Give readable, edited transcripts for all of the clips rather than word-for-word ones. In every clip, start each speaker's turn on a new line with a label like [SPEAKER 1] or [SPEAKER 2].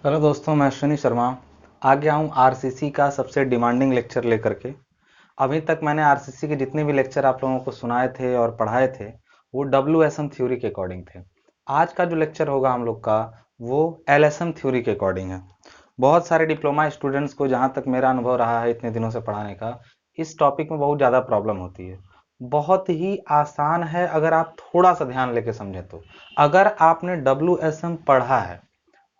[SPEAKER 1] Hello दोस्तों, मैं अश्विनी शर्मा आ गया हूँ आरसीसी का सबसे डिमांडिंग लेक्चर लेकर के। अभी तक मैंने आरसीसी के जितने भी लेक्चर आप लोगों को सुनाए थे और पढ़ाए थे वो डब्ल्यूएसएम थ्योरी के अकॉर्डिंग थे। आज का जो लेक्चर होगा हम लोग का वो एलएसएम थ्योरी के अकॉर्डिंग है। बहुत सारे डिप्लोमा स्टूडेंट्स को, जहाँ तक मेरा अनुभव रहा है इतने दिनों से पढ़ाने का, इस टॉपिक में बहुत ज़्यादा प्रॉब्लम होती है। बहुत ही आसान है अगर आप थोड़ा सा ध्यान लेके समझें तो। अगर आपने डब्ल्यूएसएम पढ़ा है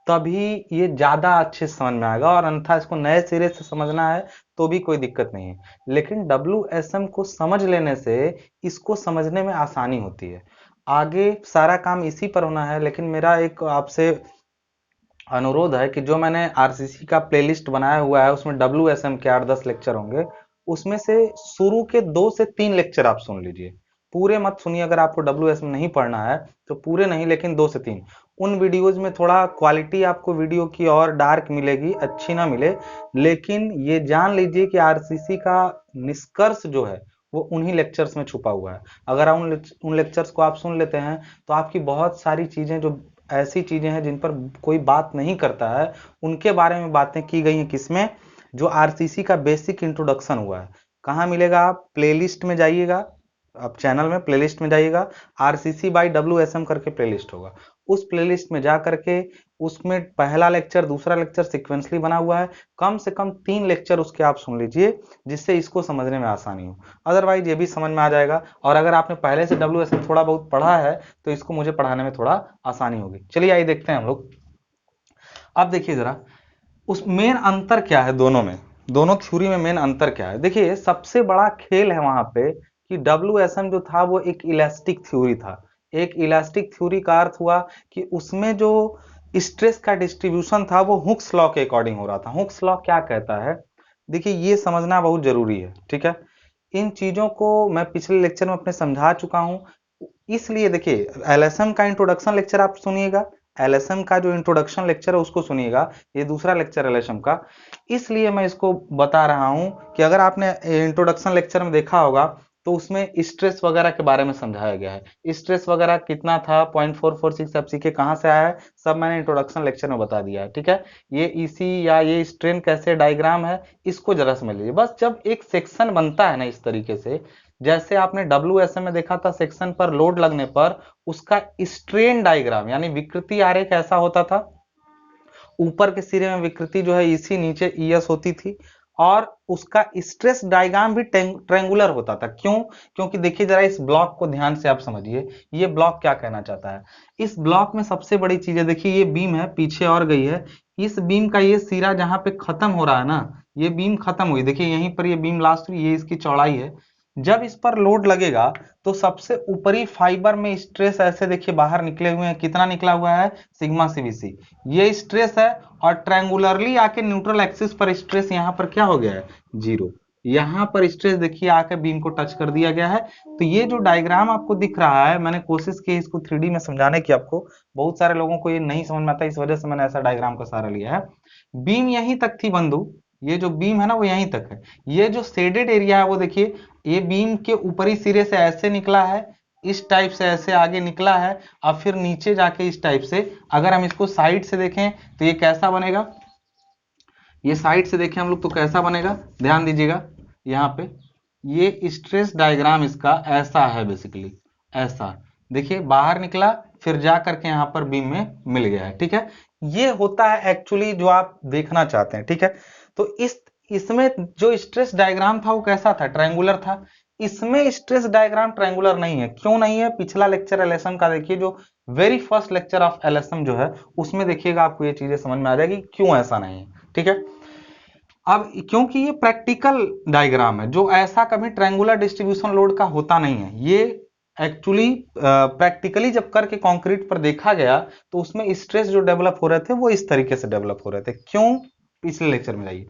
[SPEAKER 1] तभी ये ज्यादा अच्छे से समझ में आएगा, और अन्यथा इसको नए सिरे से समझना है तो भी कोई दिक्कत नहीं है। लेकिन डब्ल्यूएसएम को समझ लेने से इसको समझने में आसानी होती है। आगे सारा काम इसी पर होना है, लेकिन मेरा एक आपसे अनुरोध है कि जो मैंने आरसीसी का प्लेलिस्ट बनाया हुआ है उसमें डब्ल्यूएसएम के 8-10 लेक्चर होंगे। उसमें से शुरू के 2 से 3 लेक्चर आप सुन लीजिए। पूरे मत सुनिए, अगर आपको डब्ल्यूएसएम नहीं पढ़ना है तो पूरे नहीं, लेकिन 2 से 3। उन वीडियोज में थोड़ा क्वालिटी आपको वीडियो की और डार्क मिलेगी, अच्छी ना मिले, लेकिन ये जान लीजिए कि आरसीसी का निष्कर्ष जो है वो उन्हीं लेक्चर्स में छुपा हुआ है। अगर आप उन लेक्चर्स को आप सुन लेते हैं तो आपकी बहुत सारी चीजें, जो ऐसी चीजें हैं जिन पर कोई बात नहीं करता है, उनके बारे में बातें की गई हैं। किसमें? जो आरसीसी का बेसिक इंट्रोडक्शन हुआ है। कहाँ मिलेगा? आप प्लेलिस्ट में जाइएगा, आप चैनल में प्लेलिस्ट में जाइएगा, आरसीसी बाय डब्ल्यूएसएम करके प्लेलिस्ट होगा। उस प्लेलिस्ट में जा करके उसमें पहला लेक्चर, दूसरा लेक्चर सिक्वेंसली बना हुआ है। कम से कम 3 लेक्चर उसके आप सुन लीजिए, जिससे इसको समझने में आसानी हो। अदरवाइज ये भी समझ में आ जाएगा, और अगर आपने पहले से डब्ल्यूएसएम थोड़ा बहुत पढ़ा है तो इसको मुझे पढ़ाने में थोड़ा आसानी होगी। चलिए आइए देखते हैं हम लोग। अब देखिए जरा, उस मेन अंतर क्या है दोनों में, दोनों थ्योरी में मेन अंतर क्या है। देखिए, सबसे बड़ा खेल है वहां पे कि डब्ल्यूएसएम जो था वो एक इलास्टिक थ्योरी था। एक इलास्टिक थ्योरी का अर्थ हुआ कि उसमें जो स्ट्रेस का डिस्ट्रीब्यूशन था वो हुक्स लॉ के अकॉर्डिंग हो रहा था। हुक्स लॉ क्या कहता है, देखिए ये समझना बहुत जरूरी है, ठीक है। इन चीजों को मैं पिछले लेक्चर में अपने समझा चुका हूं, इसलिए देखिए एलएसएम का इंट्रोडक्शन लेक्चर आप सुनिएगा, एलएसएम का जो इंट्रोडक्शन लेक्चर है उसको सुनिएगा, ये दूसरा लेक्चर एलएसएम का। इसलिए मैं इसको बता रहा हूं कि अगर आपने इंट्रोडक्शन लेक्चर में देखा होगा तो उसमें स्ट्रेस वगैरह के बारे में समझाया गया है। स्ट्रेस वगैरह कितना था, 0.446 आप सीखे, कहां से आया है, सब मैंने इंट्रोडक्शन लेक्चर में बता दिया है, ठीक है। ये ईसी या ये स्ट्रेन कैसे डायग्राम है, इसको जरा समझ लीजिए बस। जब एक सेक्शन बनता है ना इस तरीके से, जैसे आपने डब्ल्यूएसएम में देखा था, सेक्शन पर लोड लगने पर उसका स्ट्रेन डायग्राम यानी विकृति आरेख ऐसा होता था। ऊपर के सिरे में विकृति जो है इसी, नीचे ईएस होती थी, और उसका स्ट्रेस डायग्राम भी ट्रेंगुलर होता था। क्यों? क्योंकि देखिए जरा इस ब्लॉक को ध्यान से आप समझिए, ये ब्लॉक क्या कहना चाहता है। इस ब्लॉक में सबसे बड़ी चीज है, देखिए ये बीम है, पीछे और गई है। इस बीम का ये सिरा जहां पे खत्म हो रहा है ना, ये बीम खत्म हुई, देखिए यहीं पर ये बीम लास्ट हुई, ये इसकी चौड़ाई है। जब इस पर लोड लगेगा तो सबसे ऊपरी फाइबर में स्ट्रेस ऐसे देखिए बाहर निकले हुए हैं, कितना निकला हुआ है, सिग्मा सीबीसी, ये स्ट्रेस है। और ट्रायंगुलरली आके न्यूट्रल एक्सिस पर स्ट्रेस यहाँ पर क्या हो गया है, 0। यहाँ पर स्ट्रेस देखिए आके बीम को टच कर दिया गया है। तो ये जो डायग्राम आपको दिख रहा है, मैंने कोशिश की इसको 3D में समझाने की आपको, बहुत सारे लोगों को ये नहीं समझ में आता, इस वजह से मैंने ऐसा डायग्राम का सहारा लिया है। बीम यहीं तक थी बंधु, ये जो बीम है ना वो यहीं तक है। ये जो शेडेड एरिया है वो देखिए, ये बीम के ऊपरी सिरे से ऐसे निकला है, इस टाइप से ऐसे आगे निकला है, और फिर नीचे जाके इस टाइप से। अगर हम इसको साइड से देखें तो ये कैसा बनेगा, ये साइड से देखें हम लोग तो कैसा बनेगा, ध्यान दीजिएगा। यहाँ पे ये स्ट्रेस डायग्राम इसका ऐसा है बेसिकली, ऐसा देखिए बाहर निकला, फिर जा करके यहाँ पर बीम में मिल गया है, ठीक है। ये होता है एक्चुअली जो आप देखना चाहते हैं, ठीक है। तो इसमें जो स्ट्रेस डायग्राम था वो कैसा था, ट्रायंगुलर था। इसमें स्ट्रेस डायग्राम ट्रायंगुलर नहीं है। क्यों नहीं है? पिछला लेक्चर एलएसएम का देखिए, जो very first lecture of LSM जो है उसमें देखिएगा, आपको ये चीजें समझ में आ जाएगी क्यों ऐसा नहीं है, ठीक है। अब क्योंकि ये प्रैक्टिकल डायग्राम है, जो ऐसा कभी ट्रायंगुलर डिस्ट्रीब्यूशन लोड का होता नहीं है। ये एक्चुअली प्रैक्टिकली जब करके कंक्रीट पर देखा गया तो उसमें स्ट्रेस जो डेवलप हो रहे थे वो इस तरीके से डेवलप हो रहे थे। क्यों? पिछले लेक्चर में जाइए।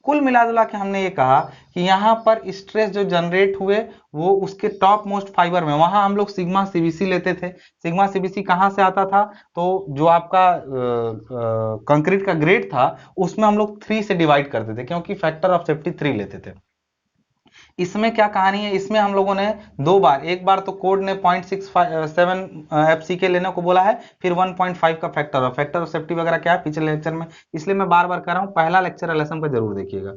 [SPEAKER 1] कुल मिला के हमने ये कहा कि यहाँ पर स्ट्रेस जो जनरेट हुए वो उसके टॉप मोस्ट फाइबर में, वहां हम लोग सिग्मा सीबीसी लेते थे। सिग्मा सीबीसी कहां से आता था, तो जो आपका कंक्रीट का ग्रेड था उसमें हम लोग 3 से डिवाइड करते थे, क्योंकि फैक्टर ऑफ सेफ्टी 3 लेते थे। इसमें क्या कहानी है, इसमें हम लोगों ने दो बार, एक बार तो कोड ने 0.67 FCK लेने को बोला है, फिर 1.5 का फैक्टर ऑफ सेफ्टी वगैरह क्या है पिछले लेक्चर में, इसलिए मैं बार बार कह रहा हूं पहला लेक्चर एलएसएम का जरूर देखिएगा।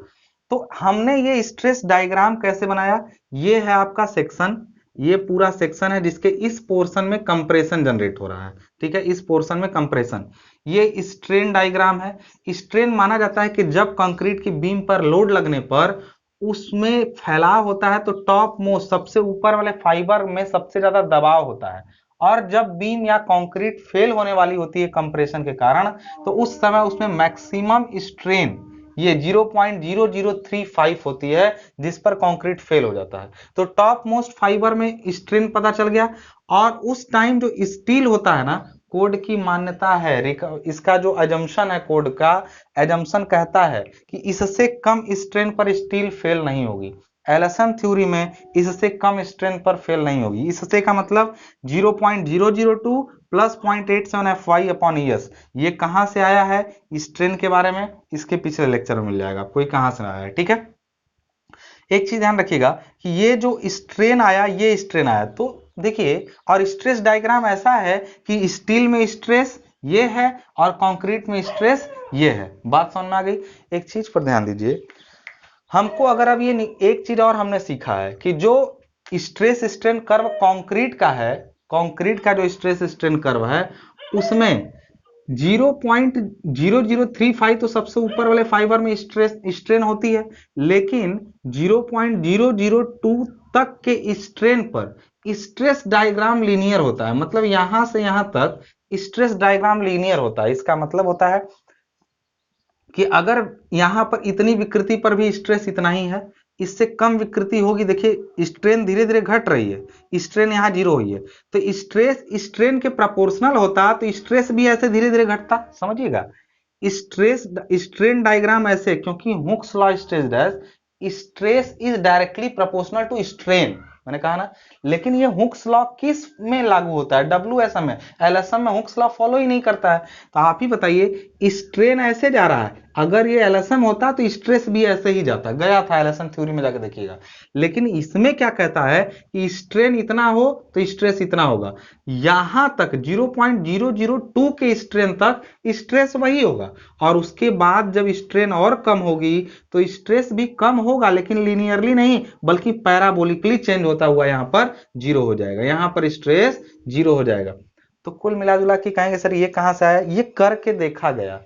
[SPEAKER 1] तो हमने ये स्ट्रेस डायग्राम कैसे बनाया, ये है आपका सेक्शन, ये पूरा सेक्शन है जिसके इस पोर्शन में कंप्रेशन जनरेट हो रहा है, ठीक है, इस पोर्शन में कंप्रेशन। ये स्ट्रेन डायग्राम है। स्ट्रेन माना जाता है कि जब कंक्रीट की बीम पर लोड लगने पर उसमें फैलाव होता है, तो टॉप मोस्ट सबसे ऊपर वाले फाइबर में सबसे ज्यादा दबाव होता है, और जब बीम या कंक्रीट फेल होने वाली होती है कंप्रेशन के कारण, तो उस समय उसमें मैक्सिमम स्ट्रेन ये 0.0035 होती है, जिस पर कंक्रीट फेल हो जाता है। तो टॉप मोस्ट फाइबर में स्ट्रेन पता चल गया, और उस टाइम जो स्टील होता है ना, कोड की मान्यता है, इसका जो अजम्पशन है, कोड का एजम्पशन कहता है कि इससे कम स्ट्रेन पर स्टील फेल नहीं होगी। एलएसएम थ्योरी में इससे कम स्ट्रेन पर फेल नहीं होगी। इससे का मतलब 0.002 प्लस 0.87 FY अपॉन ES। ये कहां से आया है, स्ट्रेन के बारे में इसके पिछले लेक्चर में मिल जाएगा आपको, कहां से आया है, ठीक है। एक चीज ध्यान रखिएगा कि ये जो स्ट्रेन आया, ये स्ट्रेन आया, तो देखिए, और स्ट्रेस डायग्राम ऐसा है कि स्टील में स्ट्रेस ये है और कंक्रीट में स्ट्रेस ये है। बात समझ में आ गई। एक चीज पर ध्यान दीजिए, हमको अगर अब ये एक चीज और हमने सीखा है कि जो स्ट्रेस स्ट्रेन कर्व कंक्रीट का है, कंक्रीट का जो स्ट्रेस स्ट्रेन कर्व है, उसमें 0.0035 तो सबसे ऊपर वाले फाइबर में स्ट्रेन होती है, लेकिन 0.002 तक के स्ट्रेन पर स्ट्रेस डायग्राम लीनियर होता है। मतलब यहां से यहां तक स्ट्रेस डायग्राम लीनियर होता है। इसका मतलब होता है कि अगर यहां पर इतनी विकृति पर भी स्ट्रेस इतना ही है, इससे कम विकृति होगी, देखिए स्ट्रेन धीरे धीरे घट रही है, स्ट्रेन यहां 0 हुई है, तो स्ट्रेस स्ट्रेन के प्रोपोर्शनल होता तो स्ट्रेस भी ऐसे धीरे धीरे घटता। समझिएगा, स्ट्रेस स्ट्रेन डायग्राम ऐसे, क्योंकि Hooke's law stress stress is directly proportional to strain, मैंने कहा ना। लेकिन ये हुक्स लॉ किस में लागू होता है, WSM में। एलएसएम में हुक्स लॉ फॉलो ही नहीं करता है। तो आप ही बताइए, स्ट्रेन ऐसे जा रहा है, अगर ये एलएसएम होता तो स्ट्रेस भी ऐसे ही जाता, गया था एलएसएम थ्योरी में, जाकर देखिएगा। लेकिन इसमें क्या कहता है कि स्ट्रेन इतना हो तो स्ट्रेस इतना होगा, यहां तक 0.002 के स्ट्रेन तक स्ट्रेस वही होगा, और उसके बाद जब स्ट्रेन और कम होगी तो स्ट्रेस भी कम होगा, लेकिन लीनियरली नहीं, बल्कि पैराबोलिकली चेंज होता हुआ यहां पर 0 हो जाएगा, यहां पर स्ट्रेस 0 हो जाएगा। तो कुल मिला जुला के कहेंगे सर ये कहां से आया, ये करके देखा गया,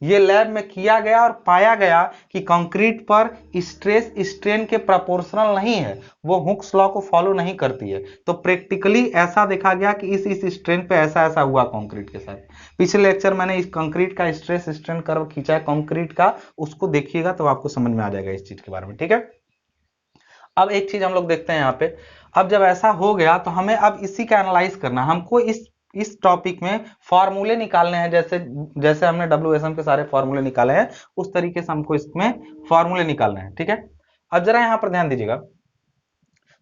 [SPEAKER 1] ये लैब में किया गया और पाया गया कि कंक्रीट पर स्ट्रेस स्ट्रेन के प्रोपोर्शनल नहीं है, वो हुक्स लॉ को फॉलो नहीं करती है। तो प्रैक्टिकली ऐसा देखा गया कि इस स्ट्रेन पे ऐसा ऐसा हुआ कंक्रीट के साथ। पिछले लेक्चर मैंने इस कंक्रीट का स्ट्रेस स्ट्रेन कर्व खींचा है कंक्रीट का, उसको देखिएगा तो आपको समझ में आ जाएगा इस चीज के बारे में, ठीक है। अब एक चीज हम लोग देखते हैं यहाँ पे, अब जब ऐसा हो गया तो हमें अब इसी का एनालाइज करना, हमको इस टॉपिक में फॉर्मूले निकालने हैं, जैसे जैसे हमने WSM के सारे फॉर्मूले निकाले हैं, उस तरीके से हमको इसमें फॉर्मूले निकालने हैं, ठीक है। अब जरा यहां पर ध्यान दीजिएगा,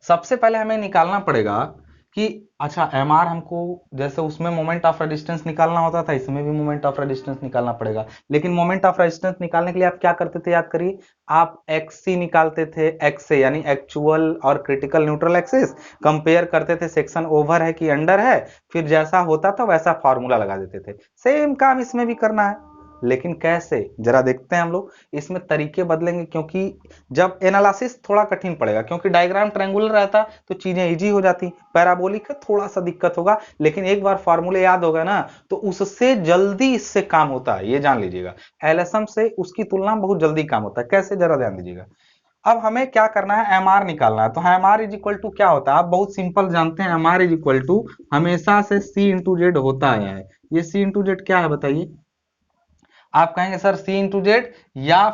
[SPEAKER 1] सबसे पहले हमें निकालना पड़ेगा कि अच्छा MR हमको, जैसे उसमें मोमेंट ऑफ रेजिस्टेंस निकालना होता था, इसमें भी मोमेंट ऑफ रेजिस्टेंस निकालना पड़ेगा। लेकिन मोमेंट ऑफ रेजिस्टेंस निकालने के लिए आप क्या करते थे, याद करिए, आप XC निकालते थे, एक्स से यानी एक्चुअल और क्रिटिकल न्यूट्रल एक्सिस, कंपेयर करते थे सेक्शन ओवर है कि अंडर है, फिर जैसा होता था वैसा फॉर्मूला लगा देते थे। सेम काम इसमें भी करना है, लेकिन कैसे जरा देखते हैं हम लोग। इसमें तरीके बदलेंगे, क्योंकि जब एनालिसिस थोड़ा कठिन पड़ेगा, क्योंकि डायग्राम ट्रायंगुलर रहता तो चीजें इजी हो जाती, पैराबोलिक है थोड़ा सा दिक्कत होगा, लेकिन एक बार फॉर्मूले याद होगा ना तो उससे जल्दी इससे काम होता है, ये जान लीजिएगा। एलएसएम से उसकी तुलना में बहुत जल्दी काम होता है। कैसे, जरा ध्यान दीजिएगा। अब हमें क्या करना है, MR निकालना है। तो MR इज इक्वल टू क्या होता है, आप बहुत सिंपल जानते हैं, MR इज इक्वल टू हमेशा से C इंटू जेड होता आया है। ये C इंटू जेड क्या है बताइए, आप कहेंगे सर C इंटू जेड, या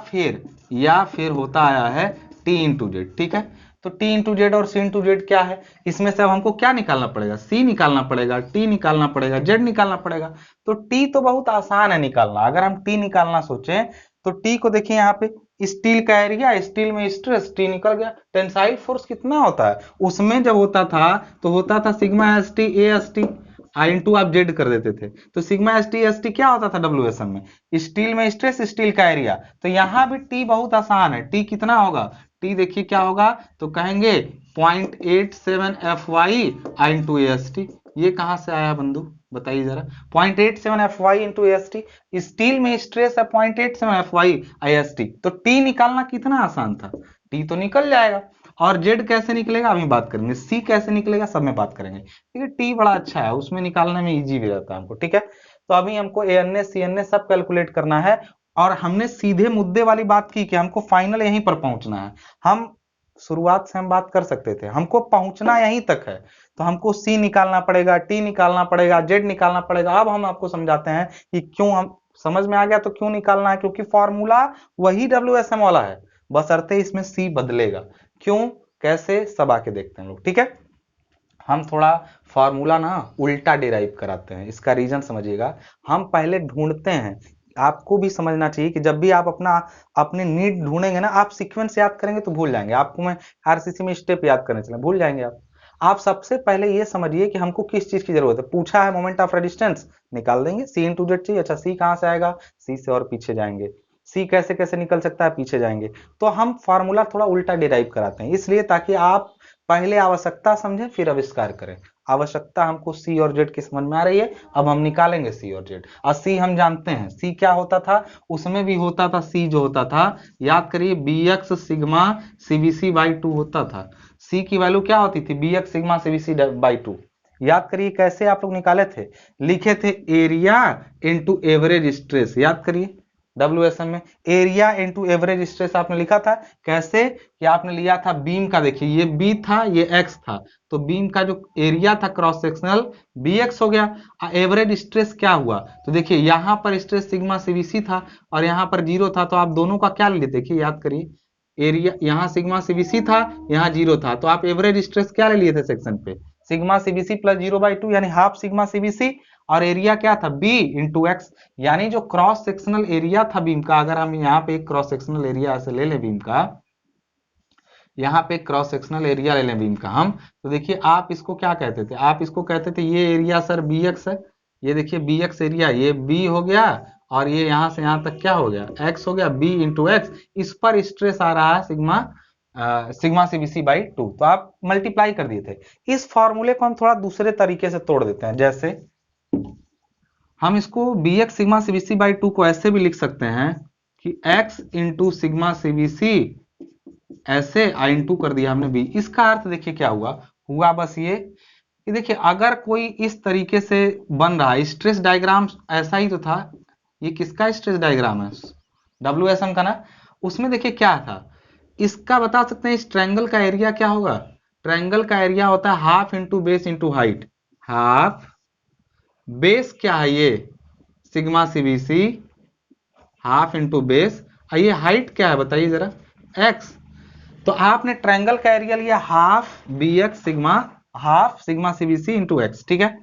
[SPEAKER 1] फिर होता आया है T इंटू जेड, ठीक है। तो T इंटू जेड और C इंटू जेड क्या है, इसमें से अब हमको क्या निकालना पड़ेगा, C निकालना पड़ेगा, T निकालना पड़ेगा, Z निकालना पड़ेगा। तो T तो बहुत आसान है निकालना। अगर हम T निकालना सोचें तो T को देखिए यहाँ पे, स्टील का एरिया, स्टील में स्ट्रेस, T निकल गया। टेंसाइल फोर्स कितना होता है, उसमें जब होता था तो होता था sigma S T A S T, I into आप जेड कर देते थे, तो सिग्मा एस टी क्या होता था WSM में, स्टील में स्ट्रेस, स्टील का एरिया। तो यहां भी टी बहुत आसान है, टी कितना होगा, टी देखिए क्या होगा, तो कहेंगे 0.87 FY इंटू AST। ये कहां से आया बंधु, बताइए जरा। 0.87 FY इंटू AST, स्टील में स्ट्रेस है 0.87 FY IST, तो टी निकालना कितना आसान था, टी तो निकल जाएगा। और जेड कैसे निकलेगा अभी बात करेंगे, सी कैसे निकलेगा सब में बात करेंगे, ठीक है। टी बड़ा अच्छा है, उसमें निकालने में इजी भी रहता है हमको, ठीक है। तो अभी हमको ANA CNA सब कैलकुलेट करना है, और हमने सीधे मुद्दे वाली बात की कि हमको फाइनल यहीं पर पहुंचना है। हम शुरुआत से हम बात कर सकते थे, हमको पहुंचना यहीं तक है, तो हमको सी निकालना पड़ेगा, टी निकालना पड़ेगा, जेड निकालना पड़ेगा। अब हम आपको समझाते हैं कि क्यों, हम समझ में आ गया तो क्यों निकालना है, क्योंकि फॉर्मूला वही WSM वाला है, बशर्ते इसमें सी बदलेगा। क्यों, कैसे, सब आके देखते हैं लोग, ठीक है। हम थोड़ा फॉर्मूला ना उल्टा डिराइव कराते हैं, इसका रीजन समझिएगा। हम पहले ढूंढते हैं, आपको भी समझना चाहिए कि जब भी आप अपने नीड ढूंढेंगे ना, आप सीक्वेंस याद करेंगे तो भूल जाएंगे। आपको मैं आरसीसी में स्टेप याद करने चला, भूल जाएंगे आप सबसे पहले ये समझिए कि हमको किस चीज की जरूरत है। पूछा है मोमेंट ऑफ रेजिस्टेंस, निकाल देंगे, सी इंटू जेड चाहिए। अच्छा, सी कहां से आएगा, सी से और पीछे जाएंगे। सी कैसे कैसे निकल सकता है, पीछे जाएंगे। तो हम फॉर्मूला थोड़ा उल्टा डिराइव कराते हैं, इसलिए ताकि आप पहले आवश्यकता समझें फिर आविष्कार करें। आवश्यकता हमको सी और जेड की समझ में आ रही है, अब हम निकालेंगे सी और जेड। और सी हम जानते हैं, सी क्या होता था, उसमें भी होता था सी जो होता था, याद करिए, BX सिग्मा CBC बाई 2 होता था। सी की वैल्यू क्या होती थी, BX सिग्मा CBC बाई 2। याद करिए कैसे आप लोग निकाले थे, लिखे थे एरिया इंटू एवरेज स्ट्रेस। याद करिए WSM में एरिया इंटू एवरेज स्ट्रेस आपने लिखा था कैसे, कि आपने लिया था बीम का, देखिए ये बी था ये एक्स था, तो बीम का जो एरिया था क्रॉस सेक्शनल BX हो गया। एवरेज स्ट्रेस क्या हुआ, तो देखिए यहां पर स्ट्रेस सिग्मा CBC था और यहां पर 0 था, तो आप दोनों का क्या ले लिए, देखिए याद करिए, एरिया यहाँ सिग्मा CBC था, यहाँ 0 था, तो आप एवरेज स्ट्रेस क्या ले लिए थे सेक्शन पे, सिग्मा CBC प्लस 0/2 यानी हाफ सिग्मा CBC, और एरिया क्या था B इंटू एक्स, यानी जो क्रॉस सेक्शनल एरिया था बीम का। अगर हम यहाँ पे एक क्रॉस सेक्शनल एरिया ऐसे ले लें बीम का, यहाँ पे क्रॉस सेक्शनल एरिया ले लें बीम का हम, तो देखिए आप इसको क्या कहते थे, आप इसको कहते थे ये एरिया सर BX है, ये देखिए BX एरिया, ये B हो गया, और ये यहाँ से यहाँ तक क्या हो गया, X हो गया, B इंटू एक्स। इस पर स्ट्रेस आ रहा है सिग्मा CBC बाई 2, तो आप मल्टीप्लाई कर दिए थे। इस फॉर्मूले को हम थोड़ा दूसरे तरीके से तोड़ देते हैं, जैसे हम इसको BX सिग्मा CBC बाई 2 को ऐसे भी लिख सकते हैं कि X इंटू सिग्मा CBC, ऐसे इंटू कर दिया हमने B। इसका अर्थ देखिए क्या हुआ बस ये कि देखिए अगर कोई इस तरीके से बन रहा है, स्ट्रेस डायग्राम ऐसा ही तो था, ये किसका स्ट्रेस डायग्राम है, WSM का ना। उसमें देखिए क्या था, इसका बता सकते हैं इस ट्रायंगल का एरिया क्या होगा, ट्रायंगल का एरिया होता है half into base into height. Half base क्या है, ये sigma CBC, half into base, ये हाइट क्या है बताइए जरा, x। तो आपने ट्रायंगल का एरिया लिया half BX sigma, half sigma CBC into x, ठीक है।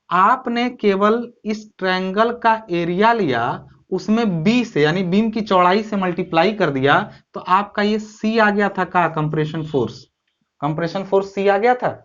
[SPEAKER 1] आपने केवल इस ट्रायंगल का एरिया लिया, उसमें B से यानी बीम की चौड़ाई से मल्टीप्लाई कर दिया, तो आपका ये C आ गया था का, कंप्रेशन फोर्स C आ गया था।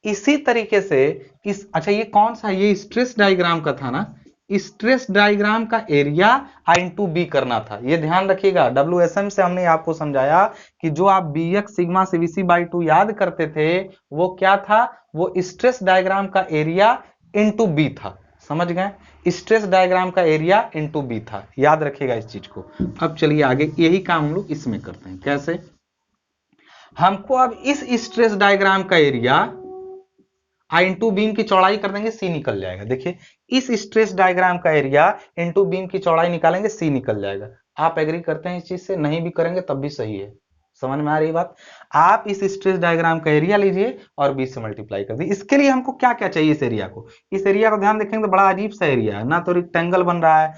[SPEAKER 1] इसी तरीके से अच्छा ये कौन सा, ये स्ट्रेस डायग्राम का था ना, स्ट्रेस डायग्राम का एरिया इंटू B करना था, ये ध्यान रखिएगा। WSM से हमने आपको समझाया कि जो आप BX सिग्मा CBC बाई 2 याद करते थे, वो क्या था, वो स्ट्रेस डायग्राम का एरिया इंटू B था, समझ गए, स्ट्रेस डायग्राम का एरिया इंटू B था, याद रखिएगा इस चीज को। अब चलिए आगे, यही काम हम लोग इसमें करते हैं, कैसे, हमको अब इस स्ट्रेस डायग्राम का एरिया इंटू बीम की चौड़ाई कर देंगे, C निकल जाएगा। देखिए इस स्ट्रेस डायग्राम का एरिया इंटू बीम की चौड़ाई निकालेंगे, C निकल जाएगा। आप एग्री करते हैं इस चीज से, नहीं भी करेंगे तब भी सही है, समझ में आ रही बात। आप इस स्ट्रेस डायग्राम का एरिया लीजिए और B से मल्टीप्लाई कर दीजिए। इसके लिए हमको क्या क्या चाहिए, इस एरिया को, इस एरिया को ध्यान देखेंगे तो बड़ा अजीब सा एरिया है ना, तो रेक्टेंगल बन रहा है,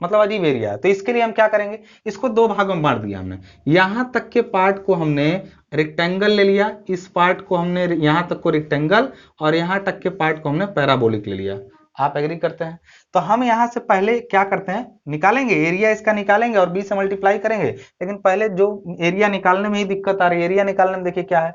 [SPEAKER 1] मतलब अजीब एरिया है। तो इसके लिए हम क्या करेंगे, इसको दो भागों में बांट दिया हमने, यहां तक के पार्ट को हमने रेक्टेंगल ले लिया, इस पार्ट को हमने यहां तक को रेक्टेंगल, और यहां तक के पार्ट को हमने पैराबोलिक ले लिया। आप एग्री करते हैं, तो हम यहां से पहले क्या करते हैं, निकालेंगे एरिया, इसका निकालेंगे और B से मल्टीप्लाई करेंगे। लेकिन पहले जो एरिया निकालने में ही दिक्कत आ रही है, एरिया निकालने में देखिए क्या है,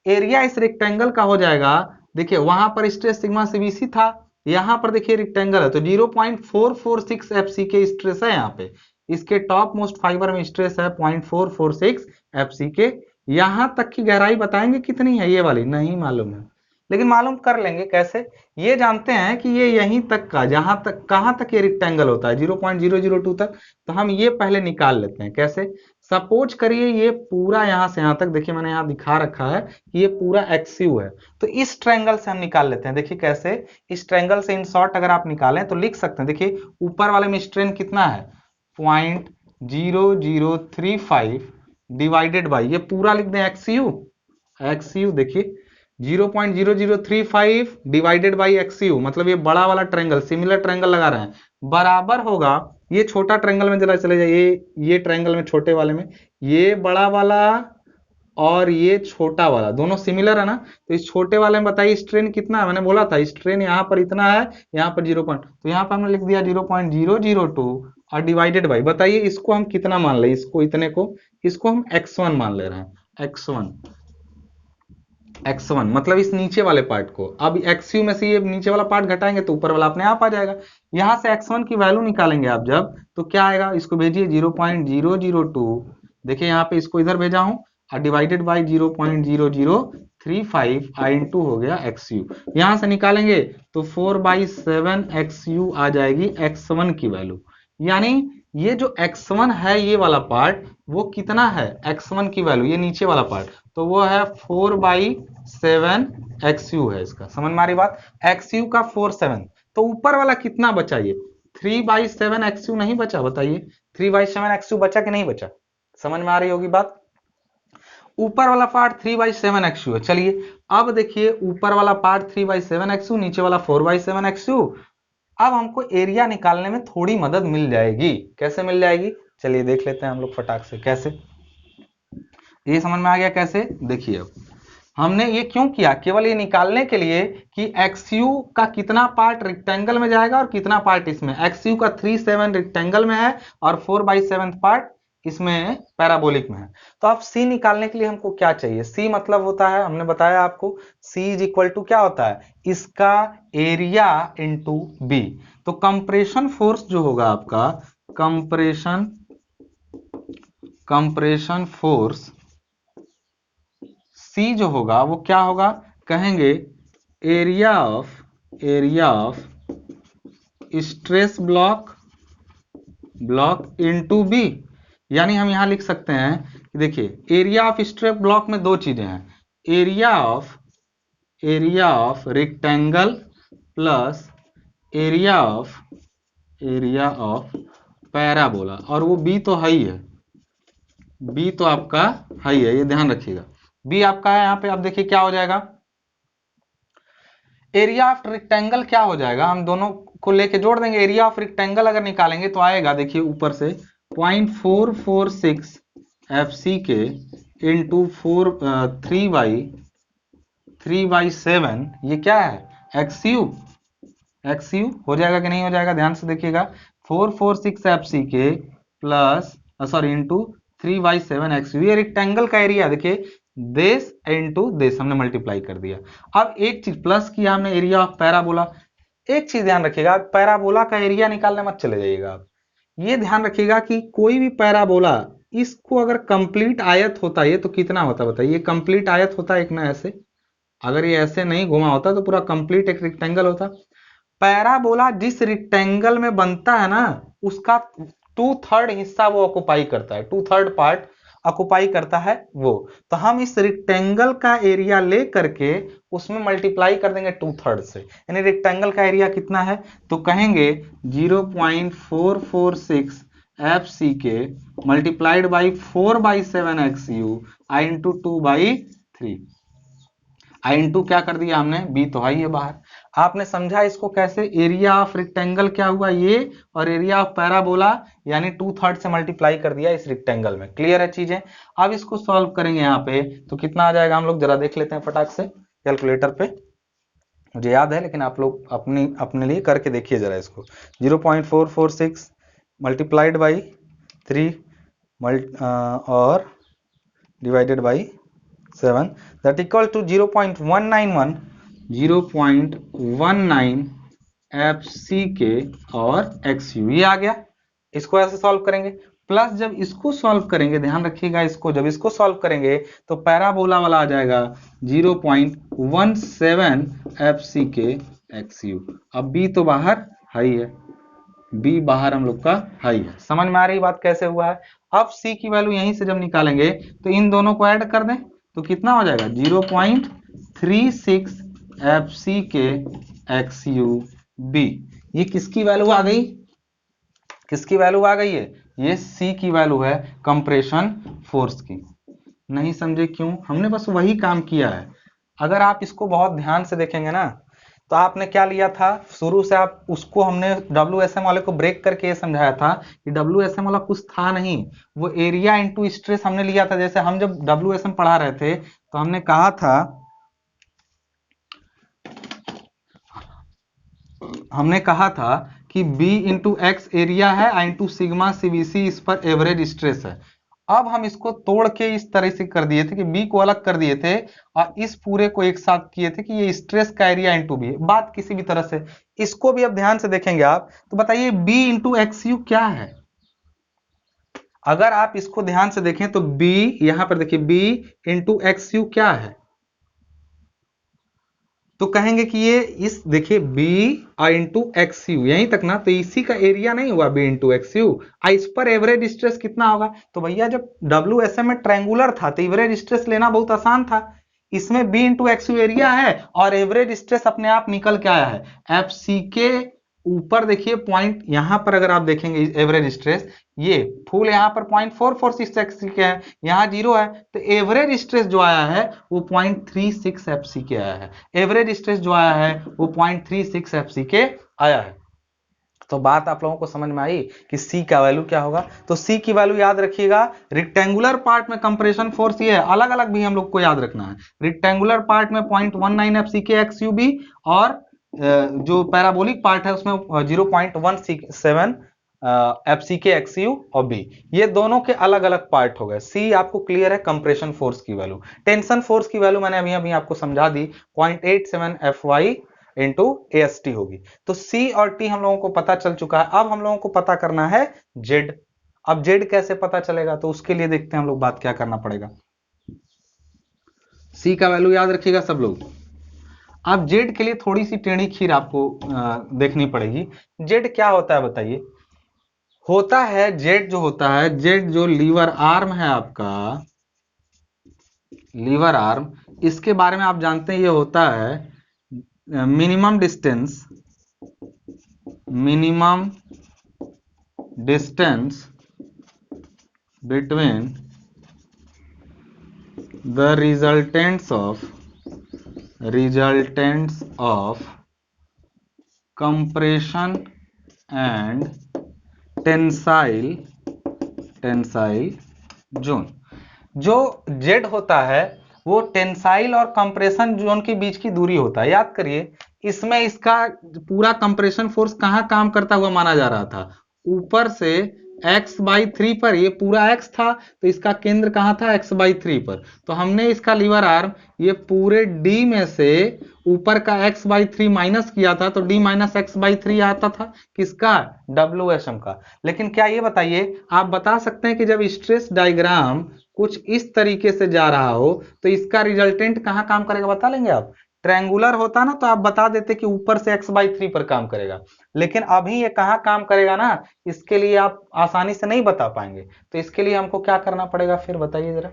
[SPEAKER 1] एरिया इस रेक्टेंगल का हो जाएगा, देखिए वहां पर स्ट्रेस सिग्मा CBC था, यहां पर देखिए रेक्टेंगल है, तो 0.446 FC के स्ट्रेस है यहाँ पे, इसके टॉप मोस्ट फाइबर में स्ट्रेस है 0.446 एफ सी के। यहां तक की गहराई बताएंगे कितनी है, ये वाली नहीं मालूम है, लेकिन मालूम कर लेंगे कैसे। ये जानते हैं कि ये यहीं तक का, जहां तक कहां तक ये रेक्टेंगल होता है 0.002 तक, तो हम ये पहले निकाल लेते हैं। कैसे? सपोज करिए ये पूरा यहां से यहां तक, देखिए मैंने यहां दिखा रखा है कि ये पूरा एक्सयू है, तो इस ट्रायंगल से हम निकाल लेते हैं। देखिए कैसे, इस ट्रायंगल से इन शॉर्ट अगर आप निकालें तो लिख सकते हैं। देखिए ऊपर वाले में स्ट्रेन कितना है, 0.0035 डिवाइडेड बाई, ये पूरा लिख दें एक्सयू। एक्सयू देखिए 0.0035 डिवाइडेड बाई एक्सयू, मतलब ये बड़ा वाला ट्रायंगल, सिमिलर ट्रायंगल लगा रहे हैं, बराबर होगा, ये छोटा ट्रायंगल में जरा चले जाइए, ये ट्रायंगल में छोटे वाले में, ये बड़ा वाला और ये छोटा वाला दोनों सिमिलर है ना, तो इस छोटे वाले में बताइए स्ट्रेन कितना है। मैंने बोला था स्ट्रेन यहाँ पर इतना है, यहाँ पर 0 पॉइंट, तो यहाँ पर हमने लिख दिया 0.002 और डिवाइडेड बाई, बताइए इसको हम कितना मान ले, इसको इतने को, इसको हम x1 मान ले रहे हैं, x1 x1 मतलब इस नीचे वाले पार्ट को। अब xu में से ये नीचे वाला पार्ट घटाएंगे तो ऊपर वाला अपने आप आ जाएगा। यहां से x1 की वैल्यू निकालेंगे आप जब, तो क्या आएगा, इसको भेजिए 0.002, देखिए यहाँ पे इसको इधर भेजा हूं, और डिवाइडेड बाई 0.0035 आई इंटू हो गया xu। यहां से निकालेंगे तो 4/7 xu आ जाएगी x1 की वैल्यू। यानी ये जो x1 है ये वाला पार्ट, वो कितना है x1 की वैल्यू, ये नीचे वाला पार्ट, तो वो है 4/7 xu है इसका। समझ में आ रही बात, xu का 4/7, तो ऊपर वाला कितना बचा, ये 3/7 xu नहीं बचा, बताइए 3/7 xu बचा कि नहीं बचा। समझ में आ रही होगी बात, ऊपर वाला पार्ट 3/7 xu है। चलिए अब देखिए ऊपर वाला पार्ट 3/7 xu, नीचे वाला 4/7 xu। अब हमको एरिया निकालने में थोड़ी मदद मिल जाएगी। कैसे मिल जाएगी, चलिए देख लेते हैं हम लोग फटाक से कैसे। ये समझ में आ गया कैसे, देखिए अब हमने ये क्यों किया, केवल ये निकालने के लिए कि XU का कितना पार्ट रेक्टेंगल में जाएगा और कितना पार्ट इसमें। XU का 3/7 रेक्टेंगल में है और 4/7 पार्ट इसमें पैराबोलिक में है। तो अब C निकालने के लिए हमको क्या चाहिए, C मतलब होता है, हमने बताया आपको, C इज इक्वल टू क्या होता है, इसका एरिया इंटू B। तो कंप्रेशन फोर्स जो होगा आपका, कंप्रेशन फोर्स C जो होगा वो क्या होगा, कहेंगे area of stress block into B। यानी हम यहां लिख सकते हैं कि देखिए एरिया ऑफ स्ट्रेस ब्लॉक में दो चीजें हैं, area of rectangle plus area of parabola, और वो B तो है ही है, B तो आपका है ही है, ये ध्यान रखिएगा, B आपका है यहाँ पे। अब देखिए क्या हो जाएगा, एरिया ऑफ रेक्टेंगल क्या हो जाएगा, हम दोनों को लेके जोड़ देंगे, एरिया ऑफ रेक्टेंगल अगर निकालेंगे तो आएगा, देखिए ऊपर से 0.446 FC के इंटू 3/7, ये क्या है XU हो जाएगा कि नहीं हो जाएगा, ध्यान से देखिएगा, 446 FC के प्लस सॉरी इंटू 3/7 XU, ये रेक्टेंगल का एरिया, देखिए देश इंटू देश हमने मल्टीप्लाई कर दिया। अब एक चीज प्लस किया हमने, एरिया ऑफ पैराबोला। एक चीज ध्यान रखिएगा, पैराबोला का एरिया निकालने मत चले जाइएगा आप, ये ध्यान रखिएगा कि कोई भी पैराबोला, इसको अगर कंप्लीट आयत होता है तो कितना होता बताइए, ये कंप्लीट आयत होता है एक ना ऐसे, अगर ये ऐसे नहीं घुमा होता तो पूरा कंप्लीट एक रेक्टेंगल होता। पैराबोला जिस रेक्टेंगल में बनता है ना, उसका 2/3 हिस्सा वो ऑक्युपाई करता है, 2/3 पार्ट ऑक्युपाई करता है वो। तो हम इस रेक्टेंगल का एरिया ले करके उसमें मल्टीप्लाई कर देंगे 2/3 से, यानी रेक्टेंगल का एरिया कितना है, तो कहेंगे 0.446 FC के multiplied by 4/7 XU I into 2/3, I into क्या कर दिया हमने, B तो है ही है बाहर। आपने समझा इसको कैसे, एरिया ऑफ रेक्टेंगल क्या हुआ ये, और एरिया ऑफ पैराबोला यानी 2/3 से मल्टीप्लाई कर दिया इस रेक्टेंगल में। क्लियर है चीजें। अब इसको सॉल्व करेंगे यहाँ पे तो कितना आ जाएगा, हम लोग जरा देख लेते हैं फटाक से कैलकुलेटर पे, मुझे याद है लेकिन आप लोग अपने लिए करके देखिए जरा इसको। 0.446 मल्टीप्लाइड बाई 3 और divided by 7 that equal to 0.19 FC के और XU, ये आ गया। इसको ऐसे सॉल्व करेंगे, प्लस जब इसको सॉल्व करेंगे, ध्यान रखिएगा इसको, जब इसको सॉल्व करेंगे तो पैराबोला वाला आ जाएगा 0.17 FCK XU। अब B तो बाहर हाई है, B बाहर हम लोग का हाई है। समझ में आ रही बात कैसे हुआ है? अब C की वैल्यू यहीं से जब निकालेंगे तो इन दोनों को ऐड कर दें तो कितना हो जाएगा 0.36 FCK XUB। ये किसकी वैल्यू आ गई? किसकी वैल्यू आ गई है? ये C की वैल्यू है कंप्रेशन फोर्स की। नहीं समझे क्यों? हमने बस वही काम किया है। अगर आप इसको बहुत ध्यान से देखेंगे ना तो आपने क्या लिया था शुरू से, आप उसको हमने WSM वाले को ब्रेक करके ये समझाया था कि WSM वाला कुछ था नहीं, वो एरिया इंटू स्ट्रेस हमने लिया था। जैसे हम जब WSM पढ़ा रहे थे तो हमने कहा था कि B इंटू एक्स एरिया है, I इंटू सिग्मा CBC इस पर एवरेज स्ट्रेस है। अब हम इसको तोड़ के इस तरह से कर दिए थे कि B को अलग कर दिए थे और इस पूरे को एक साथ किए थे कि ये स्ट्रेस का एरिया इंटू B है। बात किसी भी तरह से, इसको भी अब ध्यान से देखेंगे आप तो बताइए B इंटू XU क्या है? अगर आप इसको ध्यान से देखें तो B, यहां पर देखिए B इंटू XU क्या है? तो कहेंगे कि ये इस देखिए B इंटू XU यहीं तक ना, तो इसी का एरिया नहीं हुआ B इंटू XU। इस पर एवरेज स्ट्रेस कितना होगा? तो भैया जब WSM में ट्रायंगुलर था तो एवरेज स्ट्रेस लेना बहुत आसान था। इसमें B इंटू XU एरिया है और एवरेज स्ट्रेस अपने आप निकल के आया है FCK। ऊपर देखिए पॉइंट, यहां पर अगर आप देखेंगे एवरेज स्ट्रेस, ये फुल यहां पर 0.446 FCK है, यहां 0 है, तो एवरेज स्ट्रेस जो आया है वो 0.36 FCK आया है। एवरेज स्ट्रेस जो आया है वो 0.36 FCK आया है। तो बात आप लोगों को समझ में आई कि C का वैल्यू क्या होगा? तो C की वैल्यू याद रखिएगा, रेक्टेंगुलर पार्ट में कंप्रेशन फोर्स ये है, अलग अलग भी हम लोग को याद रखना है। रेक्टेंगुलर पार्ट में 0.19 FCK XUB और जो पैराबोलिक पार्ट है उसमें 0.17 FCK XU और B, ये दोनों के अलग अलग पार्ट हो गए। C आपको क्लियर है, कंप्रेशन फोर्स की वैल्यू। टेंशन फोर्स की वैल्यू मैंने अभी आपको समझा दी, 0.87 FY इंटू AST होगी। तो C और T हम लोगों को पता चल चुका है। अब हम लोगों को पता करना है Z। अब Z कैसे पता चलेगा? तो उसके लिए देखते हैं हम लोग बात क्या करना पड़ेगा। C का वैल्यू याद रखिएगा सब लोग। अब Z के लिए थोड़ी सी टेढ़ी खीर आपको देखनी पड़ेगी। Z क्या होता है बताइए? होता है Z जो होता है, Z जो लीवर आर्म है आपका, लीवर आर्म, इसके बारे में आप जानते हैं ये होता है minimum distance between the resultants of compression and tensile zone. जो Z होता है वो टेंसाइल और कंप्रेशन जोन के बीच की दूरी होता है। याद करिए, इसमें इसका पूरा कंप्रेशन फोर्स कहाँ काम करता हुआ माना जा रहा था? ऊपर से x/3 पर, ये पूरा x था तो इसका केंद्र कहाँ था? x/3 पर। तो हमने इसका लीवर आर्म ये पूरे D में से ऊपर का x/3 माइनस किया था तो D माइनस x/3 आता था। किसका? WSM का। लेकिन क्या ये बताइए, आप बता सकते हैं कि जब स्ट्रेस डायग्राम कुछ इस तरीके से जा रहा हो तो इसका रिजल्टेंट कहाँ काम करेगा? बता लेंगे आप? ट्रायंगुलर होता ना तो आप बता देते कि ऊपर से x/3 पर काम करेगा, लेकिन अभी ये कहाँ काम करेगा ना, इसके लिए आप आसानी से नहीं बता पाएंगे। तो इसके लिए हमको क्या करना पड़ेगा फिर बताइए जरा।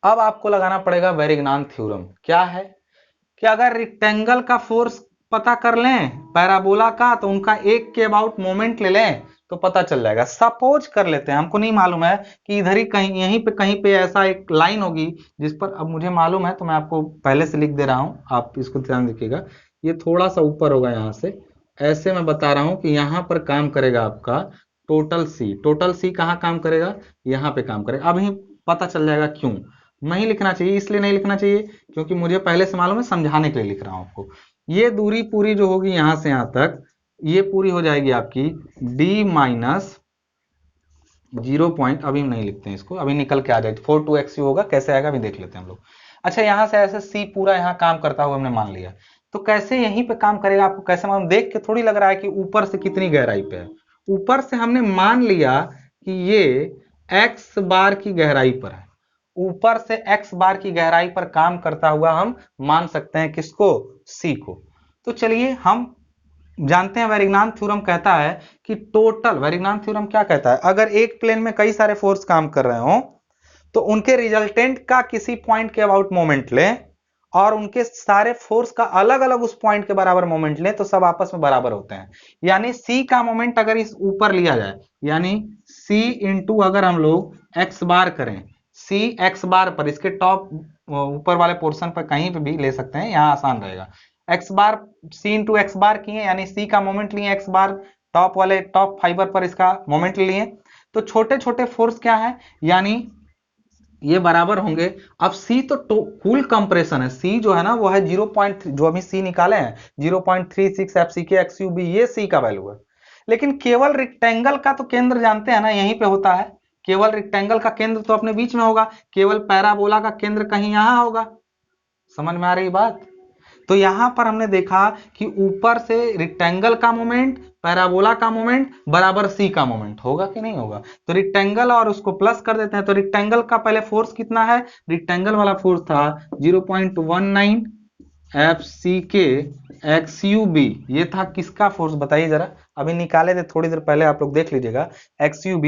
[SPEAKER 1] अब आपको लगाना पड़ेगा वेरिग्नान थ्योरम। क्या है कि अगर रेक्टेंगल का फोर्स पता कर लें पैराबोला का, तो उनका एक के अबाउट मोमेंट ले लें तो पता चल जाएगा। सपोज कर लेते हैं, हमको नहीं मालूम है कि इधर ही कहीं कहीं पे ऐसा एक लाइन होगी जिस पर, अब मुझे मालूम है तो मैं आपको पहले से लिख दे रहा हूं, आप इसको ध्यान रखिएगा। ये थोड़ा सा ऊपर होगा यहां से, ऐसे मैं बता रहा हूं कि यहां पर काम करेगा आपका टोटल C। टोटल C कहाँ काम करेगा? यहाँ पे काम करेगा। अभी पता चल जाएगा क्यों नहीं लिखना चाहिए। इसलिए नहीं लिखना चाहिए क्योंकि मुझे पहले से मालूम है, समझाने के लिए लिख रहा हूं आपको। ये दूरी पूरी जो होगी यहां से यहां तक, ये पूरी हो जाएगी आपकी D माइनस 0 पॉइंट, अभी नहीं लिखते हैं इसको, अभी निकल के आ जाएगी 42XU होगा। कैसे आएगा अभी देख लेते हैं हम लोग। अच्छा, यहां से ऐसे C पूरा यहाँ काम करता हुआ हमने मान लिया, तो कैसे यहीं पे काम करेगा आपको कैसे मालूम? देख के थोड़ी लग रहा है कि ऊपर से कितनी गहराई पे है। ऊपर से हमने मान लिया कि ये x बार की गहराई पर है, ऊपर से x बार की गहराई पर काम करता हुआ हम मान सकते हैं किसको, C को। तो चलिए हम जानते हैं वेरिग्नान थ्योरम कहता है कि टोटल, वेरिग्नान थ्योरम क्या कहता है, अगर एक प्लेन में कई सारे फोर्स काम कर रहे हो तो उनके रिजल्टेंट का किसी पॉइंट के अबाउट मोमेंट लें और उनके सारे फोर्स का अलग अलग उस पॉइंट के बराबर मोमेंट लें तो सब आपस में बराबर होते हैं। यानी C का मोमेंट अगर इस ऊपर लिया जाए, यानी C इंटू अगर हम लोग x बार करें, C x बार पर, इसके टॉप ऊपर वाले पोर्शन पर कहीं पे भी ले सकते हैं, यहां आसान रहेगा। x बार C इंटू एक्स बार किए, यानी C का मोमेंट लिए x बार, टॉप वाले टॉप फाइबर पर इसका मोमेंट लिए, तो छोटे छोटे फोर्स क्या है, यानी ये बराबर होंगे। अब C तो कुल कंप्रेशन है, C जो है ना वो है 0.3, जो अभी C निकाले हैं 0.36 FCK XUB, ये C का वैल्यू है। लेकिन केवल रेक्टेंगल का तो केंद्र जानते हैं ना, यहीं पे होता है, केवल रेक्टेंगल का केंद्र तो अपने बीच में होगा, केवल पैराबोला का केंद्र कहीं यहां होगा। समझ में आ रही बात? तो यहां पर हमने देखा कि ऊपर से रेक्टेंगल का मोमेंट, पैराबोला का मोमेंट बराबर C का मोमेंट होगा कि नहीं होगा। तो रेक्टेंगल और उसको प्लस कर देते हैं, तो रेक्टेंगल का पहले फोर्स कितना है, रेक्टेंगल वाला फोर्स था 0.19 FCK XUB, ये था किसका फोर्स बताइए जरा, अभी निकाले थे थोड़ी देर पहले, आप लोग देख लीजिएगा XUB।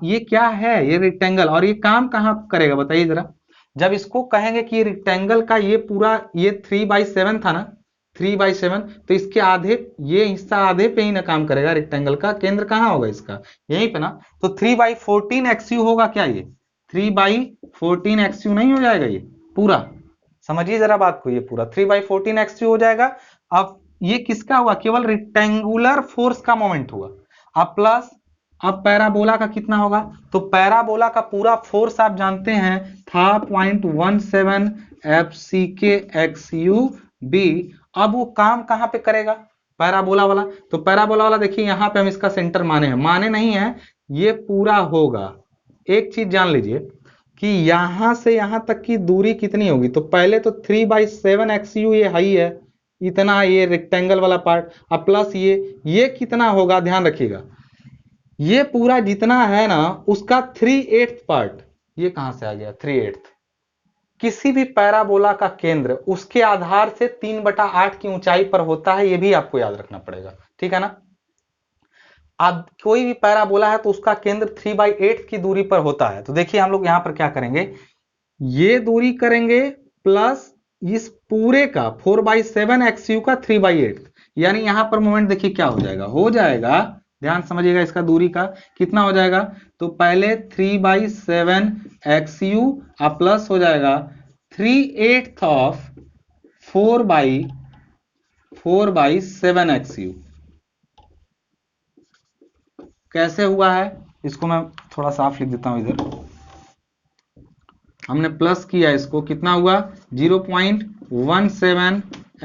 [SPEAKER 1] ये क्या है, ये रेक्टेंगल, और ये काम कहां करेगा बताइए जरा। जब इसको कहेंगे कि ये रेक्टेंगल का ये पूरा, ये 3/7 था ना, 3/7, तो इसके आधे, ये हिस्सा आधे पे ही ना काम करेगा, रेक्टेंगल का केंद्र कहां होगा इसका, यहीं पे ना। तो 3/14 XU होगा क्या, ये 3/14 XU नहीं हो जाएगा ये पूरा, समझिए जरा बात को, ये पूरा 3/14 XU हो जाएगा। अब ये किसका हुआ, केवल रेक्टेंगुलर फोर्स का मोमेंट हुआ। अब प्लस, अब पैराबोला का कितना होगा, तो पैराबोला का पूरा फोर्स आप जानते हैं था 0.17 FCK XUB। अब वो काम कहां पे करेगा पैराबोला वाला, तो पैराबोला वाला देखिए यहां पे हम इसका सेंटर माने हैं, माने नहीं है, ये पूरा होगा। एक चीज जान लीजिए कि यहां से यहां तक की दूरी कितनी होगी, तो पहले तो 3/7 XU ये हाई है, इतना ये रेक्टेंगल वाला पार्ट, अब प्लस ये कितना होगा, ध्यान रखिएगा, ये पूरा जितना है ना उसका 3/8 पार्ट, ये कहां से आ गया 3/8। किसी भी पैराबोला का केंद्र उसके आधार से 3/8 की ऊंचाई पर होता है, ये भी आपको याद रखना पड़ेगा, ठीक है ना। अब कोई भी पैराबोला है तो उसका केंद्र 3/8 की दूरी पर होता है। तो देखिए हम लोग यहां पर क्या करेंगे, ये दूरी करेंगे प्लस इस पूरे का 4/7 XU का 3/8, यानी यहां पर मोमेंट देखिए क्या हो जाएगा, ध्यान समझिएगा, इसका दूरी का कितना हो जाएगा, तो पहले 3/7 XU प्लस हो जाएगा 3/8 ऑफ 4/7 XU। कैसे हुआ है, इसको मैं थोड़ा साफ लिख देता हूं इधर, हमने प्लस किया, इसको कितना हुआ 0.17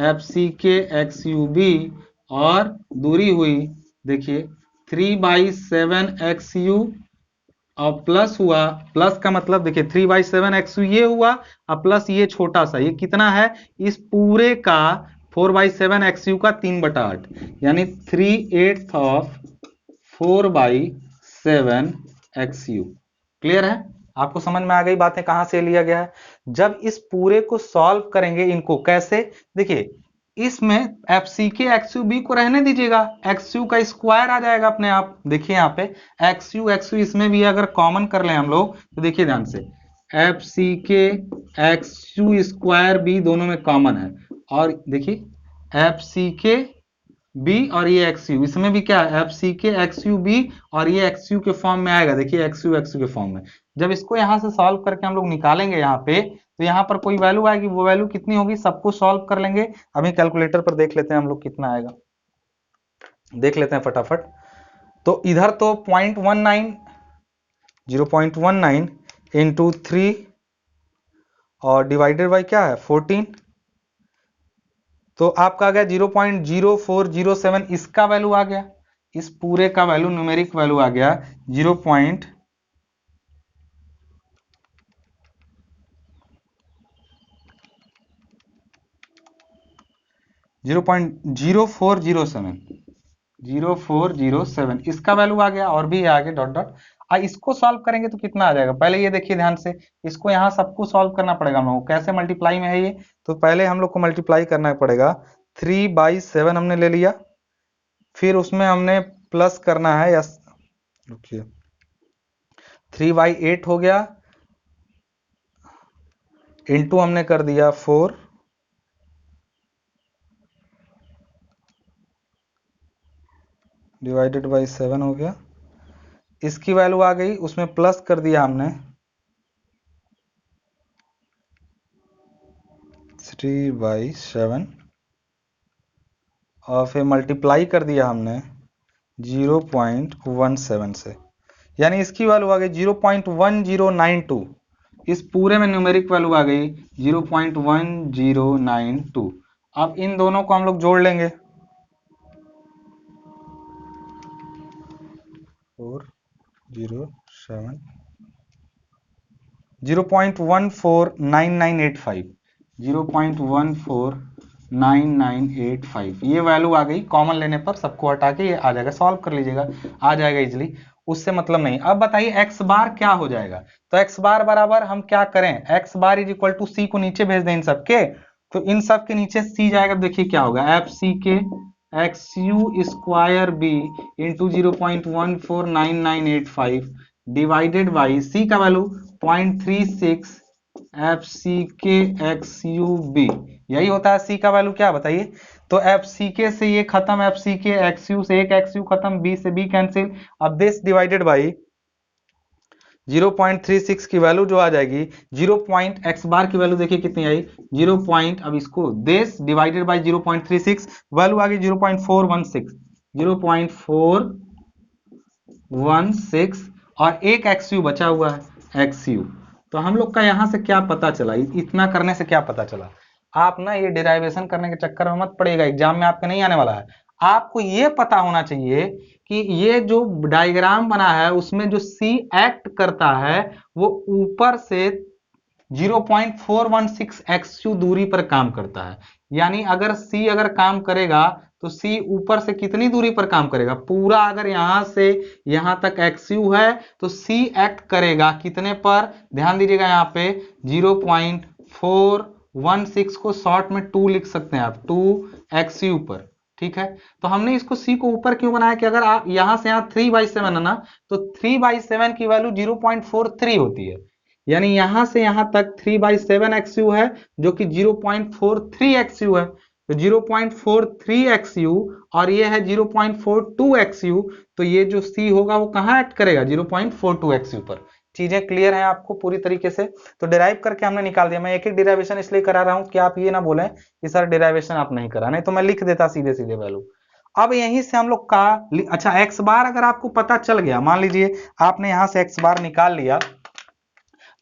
[SPEAKER 1] FCK XUB, और दूरी हुई देखिए 3/7 XU, और प्लस हुआ, प्लस का मतलब देखिए 3/7 XU ये हुआ, और प्लस ये छोटा सा, ये कितना है, इस पूरे का 4/7 XU का 3/8, यानी 3/8 ऑफ 4/7 XU। क्लियर है, आपको समझ में आ गई बातें कहां से लिया गया है। जब इस पूरे को सॉल्व करेंगे, इनको कैसे, देखिए इसमें FCK XUB को रहने दीजिएगा, XU का स्क्वायर आ जाएगा अपने आप, देखिए यहाँ पे XU इसमें भी अगर कॉमन कर लें हम लोग तो देखिए ध्यान से, FCK XU स्क्वायर भी दोनों में कॉमन है, और देखिए FCK B और ये XU, इसमें भी क्या है FCK XUB, और ये XU के फॉर्म में आएगा, देखिए XU के फॉर्म में। जब इसको यहां से सॉल्व करके हम लोग निकालेंगे यहाँ पे, तो यहाँ पर कोई वैल्यू आएगी, वो वैल्यू कितनी होगी, सबको सॉल्व कर लेंगे। अभी कैलकुलेटर पर देख लेते हैं हम लोग कितना आएगा, देख लेते हैं फटाफट। तो इधर तो 0.19 इंटू 3 और डिवाइडेड बाई क्या है 14, तो आपका आ गया 0.0407, इसका वैल्यू आ गया, इस पूरे का वैल्यू, न्यूमेरिक वैल्यू आ गया 0.0407। 0407 इसका वैल्यू आ गया, और भी आगे डॉट डॉट। इसको सॉल्व करेंगे तो कितना आ जाएगा, पहले ये देखिए ध्यान से, इसको यहाँ सबको सॉल्व करना पड़ेगा हम लोग को। कैसे मल्टीप्लाई में है ये, तो पहले हम लोग को मल्टीप्लाई करना पड़ेगा। 3/7 हमने ले लिया, फिर उसमें हमने प्लस करना है, यस रुकिए, 3/8 हो गया, इंटू हमने कर दिया 4, डिवाइडेड बाई 7 हो गया, इसकी वैल्यू आ गई, उसमें प्लस कर दिया हमने 3/7, और फिर मल्टीप्लाई कर दिया हमने 0.17 से, यानी इसकी वैल्यू आ गई 0.1092। इस पूरे में न्यूमेरिक वैल्यू आ गई 0.1092। अब इन दोनों को हम लोग जोड़ लेंगे, 407 0.149985, 0.149985 ये वैल्यू आ गई। कॉमन लेने पर सबको हटा के ये आ जाएगा, सॉल्व कर लीजिएगा, आ जाएगा इजिली, उससे मतलब नहीं। अब बताइए एक्स बार क्या हो जाएगा, तो एक्स बार बराबर हम क्या करें, X bar is equal to C को नीचे भेज दें इन सबके, तो इन सब के नीचे सी जाएगा, देखिए क्या होगा, एफ सी के x U square B into 0.149985 divided by C का वैल्यू 0.36 एफ सी के एक्स यू बी, यही होता है सी का वैल्यू, क्या बताइए। तो एफ सी के से ये खत्म, एफ सी के एक्स यू से एक एक्स यू खत्म, बी से बी कैंसिल, अब दिस डिवाइडेड बाई 0.36 की वैल्यू जो आ जाएगी, 0. एक्स बार की वैल्यू देखिए कितनी आई 0. अब इसको दिस डिवाइडेड बाई 0.36, वैल्यू आ गई 0.416, 0.416, और एक एक्स यू बचा हुआ है, एक्स यू। तो हम लोग का यहां से क्या पता चला, इतना करने से क्या पता चला, आप ना ये डेरिवेशन करने के चक्कर में मत पड़ेगा, एग्जाम में आपके नहीं आने वाला है। आपको ये पता होना चाहिए कि ये जो डायग्राम बना है उसमें जो सी एक्ट करता है वो ऊपर से 0.416 एक्सयू दूरी पर काम करता है। यानी अगर सी अगर काम करेगा तो सी ऊपर से कितनी दूरी पर काम करेगा, पूरा अगर यहां से यहां तक एक्सयू है तो सी एक्ट करेगा कितने पर, ध्यान दीजिएगा यहाँ पे 0.416 को शॉर्ट में 2 लिख सकते हैं आप, 2 एक्सयू पर, ठीक है। तो हमने इसको सी को ऊपर क्यों बनाया कि अगर आप यहां से यहां 3/7 है ना, तो 3/7 की वैल्यू 0.43 होती है, यानी यहां से यहां तक 3/7 एक्सयू है जो कि 0.43 एक्सयू है, तो 0.43 एक्सयू और ये है 0.42 एक्सयू, तो ये जो सी होगा वो कहां एक्ट करेगा, 0.42 एक्सयू पर। चीजें क्लियर है आपको पूरी तरीके से, तो डिराइव करके हमने निकाल दिया। मैं एक एक डिराइवेशन इसलिए करा रहा हूं कि आप ये ना बोलें कि सर डिराइवेशन आप नहीं करा, नहीं तो मैं लिख देता सीधे सीधे वैल्यू। अब यहीं से हम लोग का, अच्छा एक्स बार अगर आपको पता चल गया, मान लीजिए आपने यहां से एक्स बार निकाल लिया,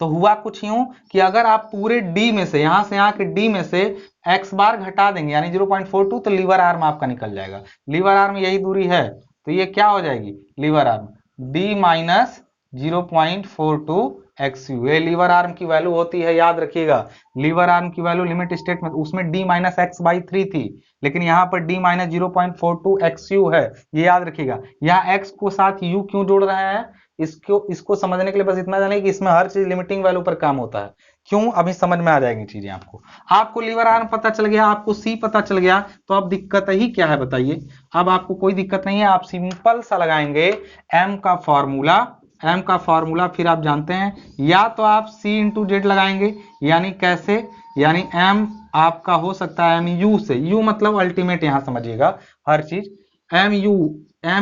[SPEAKER 1] तो हुआ कुछ यूं कि अगर आप पूरे डी में से यहां से यहां के डी में से एक्स बार घटा देंगे यानी 0.42, तो लीवर आर्म आपका निकल जाएगा। लीवर आर्म यही दूरी है, तो ये क्या हो जाएगी, लीवर आर्म डी माइनस 0.42 एक्सयू, ये लीवर आर्म की वैल्यू होती है, याद रखिएगा। लीवर आर्म की वैल्यू लिमिट स्टेट में उसमें डी माइनस एक्स बाई 3 थी, लेकिन यहाँ पर डी माइनस 0.42 एक्सयू है, ये याद रखिएगा। यहाँ एक्स को साथ यू क्यों जोड़ रहे हैं, इसको समझने के लिए बस इतना जानिए कि इसमें हर चीज लिमिटिंग वैल्यू पर काम होता है। क्यों, अभी समझ में आ जाएगी चीजें आपको। आपको लीवर आर्म पता चल गया, आपको सी पता चल गया, तो अब दिक्कत ही क्या है बताइए। अब आपको कोई दिक्कत नहीं है, आप सिंपल सा लगाएंगे एम का फॉर्मूला, एम का फॉर्मूला फिर आप जानते हैं, या तो आप सी इंटू जेड लगाएंगे, यानी कैसे, यानी एम आपका हो सकता है एम यू से, यू मतलब अल्टीमेट, यहां समझिएगा हर चीज, एम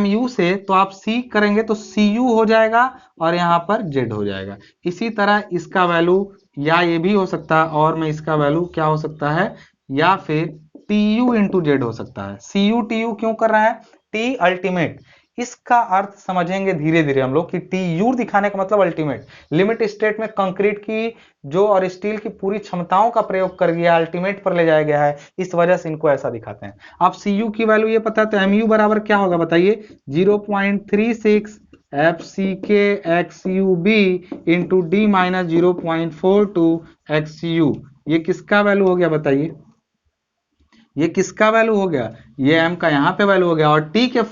[SPEAKER 1] यू से तो आप सी करेंगे तो सी यू हो जाएगा और यहां पर जेड हो जाएगा। इसी तरह इसका वैल्यू या ये भी हो सकता है, और में इसका वैल्यू क्या हो सकता है, या फिर टी यू इंटू जेड हो सकता है। सी यू टी यू क्यों कर रहे हैं, टी अल्टीमेट, इसका अर्थ समझेंगे धीरे धीरे हम लोग कि टी यू दिखाने का मतलब अल्टीमेट, लिमिट स्टेट में कंक्रीट की जो और स्टील की पूरी क्षमताओं का प्रयोग कर गया, अल्टीमेट पर ले जाया गया है, इस वजह से इनको ऐसा दिखाते हैं। अब सी यू की वैल्यू ये पता है, तो एम यू बराबर क्या होगा बताइए, 0.36 एफ सी के x u b into d minus 0.42 x u, ये किसका वैल्यू हो गया बताइए, ये किसका वैल्यू हो गया, ये m का यहाँ पे वैल्यू हो गया, और t के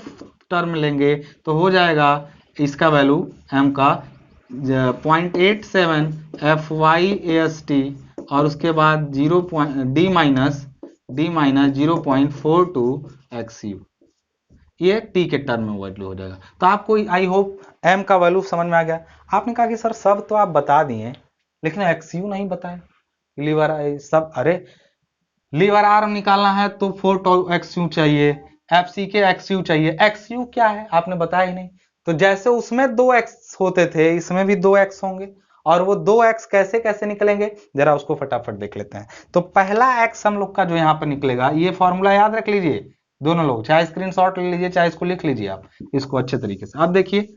[SPEAKER 1] टर्म लेंगे तो हो जाएगा इसका वैल्यू m का 0.87 FYAST, और उसके बाद d माइनस 0.42 XU, ये t के टर्म में वैल्यू हो जाएगा। तो आपको आई होप m का वैल्यू समझ में आ गया। आपने कहा कि सर सब तो आप बता दिए लेकिन XU नहीं बताए, लीवर सब, अरे लीवर आर्म निकालना है तो 4 XU चाहिए, FC के XU चाहिए, XU क्या है आपने बताया ही नहीं। तो जैसे उसमें 2x होते थे इसमें भी 2x होंगे, और वो 2x कैसे कैसे निकलेंगे जरा उसको फटाफट देख लेते हैं। तो पहला x हम लोग का जो यहाँ पर निकलेगा, ये फॉर्मूला याद रख लीजिए दोनों लोग, चाहे स्क्रीनशॉट ले लीजिए चाहे इसको लिख लीजिए आप इसको अच्छे तरीके से। अब देखिए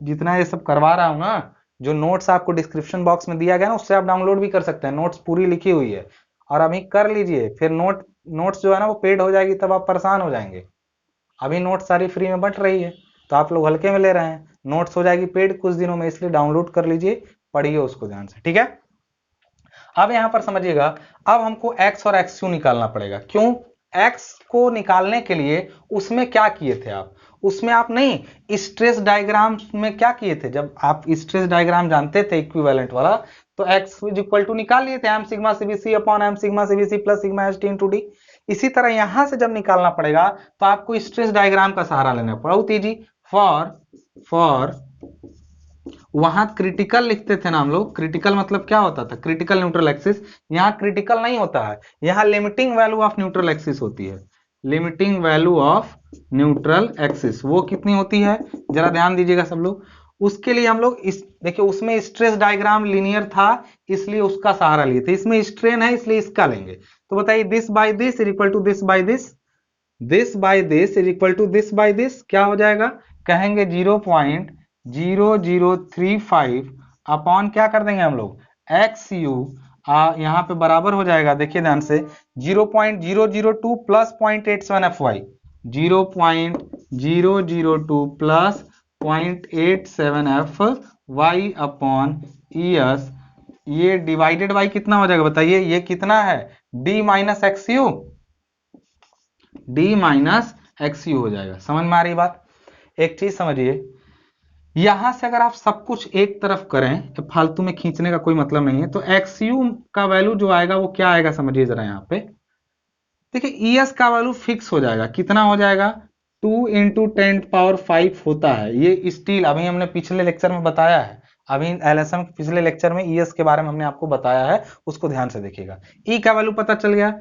[SPEAKER 1] जितना ये सब करवा रहा हूं ना, जो नोट्स आपको डिस्क्रिप्शन बॉक्स में दिया गया ना उससे आप डाउनलोड भी कर सकते हैं, नोट्स पूरी लिखी हुई है, और अभी कर लीजिए, फिर नोट्स जो है ना वो पेड हो जाएगी तब आप परेशान हो जाएंगे। अभी नोट्स सारी फ्री में बंट रही है तो आप लोग हल्के में ले रहे हैं, नोट्स हो जाएगी पेड कुछ दिनों में, इसलिए डाउनलोड कर लीजिए, पढ़िए उसको ध्यान से, ठीक है। अब यहां पर समझिएगा, अब हमको x और XU निकालना पड़ेगा। क्यों? x को निकालने के लिए उसमें क्या किए थे आप, उसमें आप नहीं स्ट्रेस डायग्राम में क्या किए थे, जब आप स्ट्रेस डायग्राम जानते थे इक्विवेलेंट वाला, तो x इज इक्वल टू निकाल लिए थे m sigma CBC upon m sigma CBC plus sigma ST into D. इसी तरह यहां से जब निकालना पड़ेगा तो आपको स्ट्रेस डायग्राम का सहारा लेना पड़ा। बहुत इजी, फॉर वहां क्रिटिकल लिखते थे ना हम लोग, क्रिटिकल मतलब क्या होता था, क्रिटिकल न्यूट्रल एक्सिस। यहां क्रिटिकल नहीं होता है, यहां limiting value of neutral axis होती है, limiting value of neutral axis. वो कितनी होती है जरा ध्यान दीजिएगा सब लोग। उसके लिए हम लोग इस देखिए उसमें स्ट्रेस डायग्राम लीनियर था इसलिए उसका सहारा लिए थे, इसमें स्ट्रेन है इसलिए इसका लेंगे। तो बताइए this by this is equal to this by this, this by this is equal to this by this, क्या हो जाएगा, कहेंगे 0.0035 अपॉन क्या कर देंगे हम लोग XU, यहाँ पे बराबर हो जाएगा, देखिए ध्यान से 0.002 plus 0.87 FY, 0.002 plus 0.87 FY upon ES, ये डिवाइडेड बाई कितना हो जाएगा बताइए, ये कितना है D minus XU, D minus XU हो जाएगा। समझ में आ रही बात? एक चीज समझिए, यहां से अगर आप सब कुछ एक तरफ करें तो फालतू में खींचने का कोई मतलब नहीं है, तो XU का वैल्यू जो आएगा वो क्या आएगा समझिए जरा। यहाँ पे देखिए ES का वैल्यू फिक्स हो जाएगा, कितना हो जाएगा 2 × 10⁵ होता है। ये स्टील अभी हमने पिछले लेक्चर में बताया है, अभी LSM के पिछले लेक्चर में ES के बारे में हमने आपको बताया है, उसको ध्यान से देखिएगा। E का वैल्यू पता चल गया।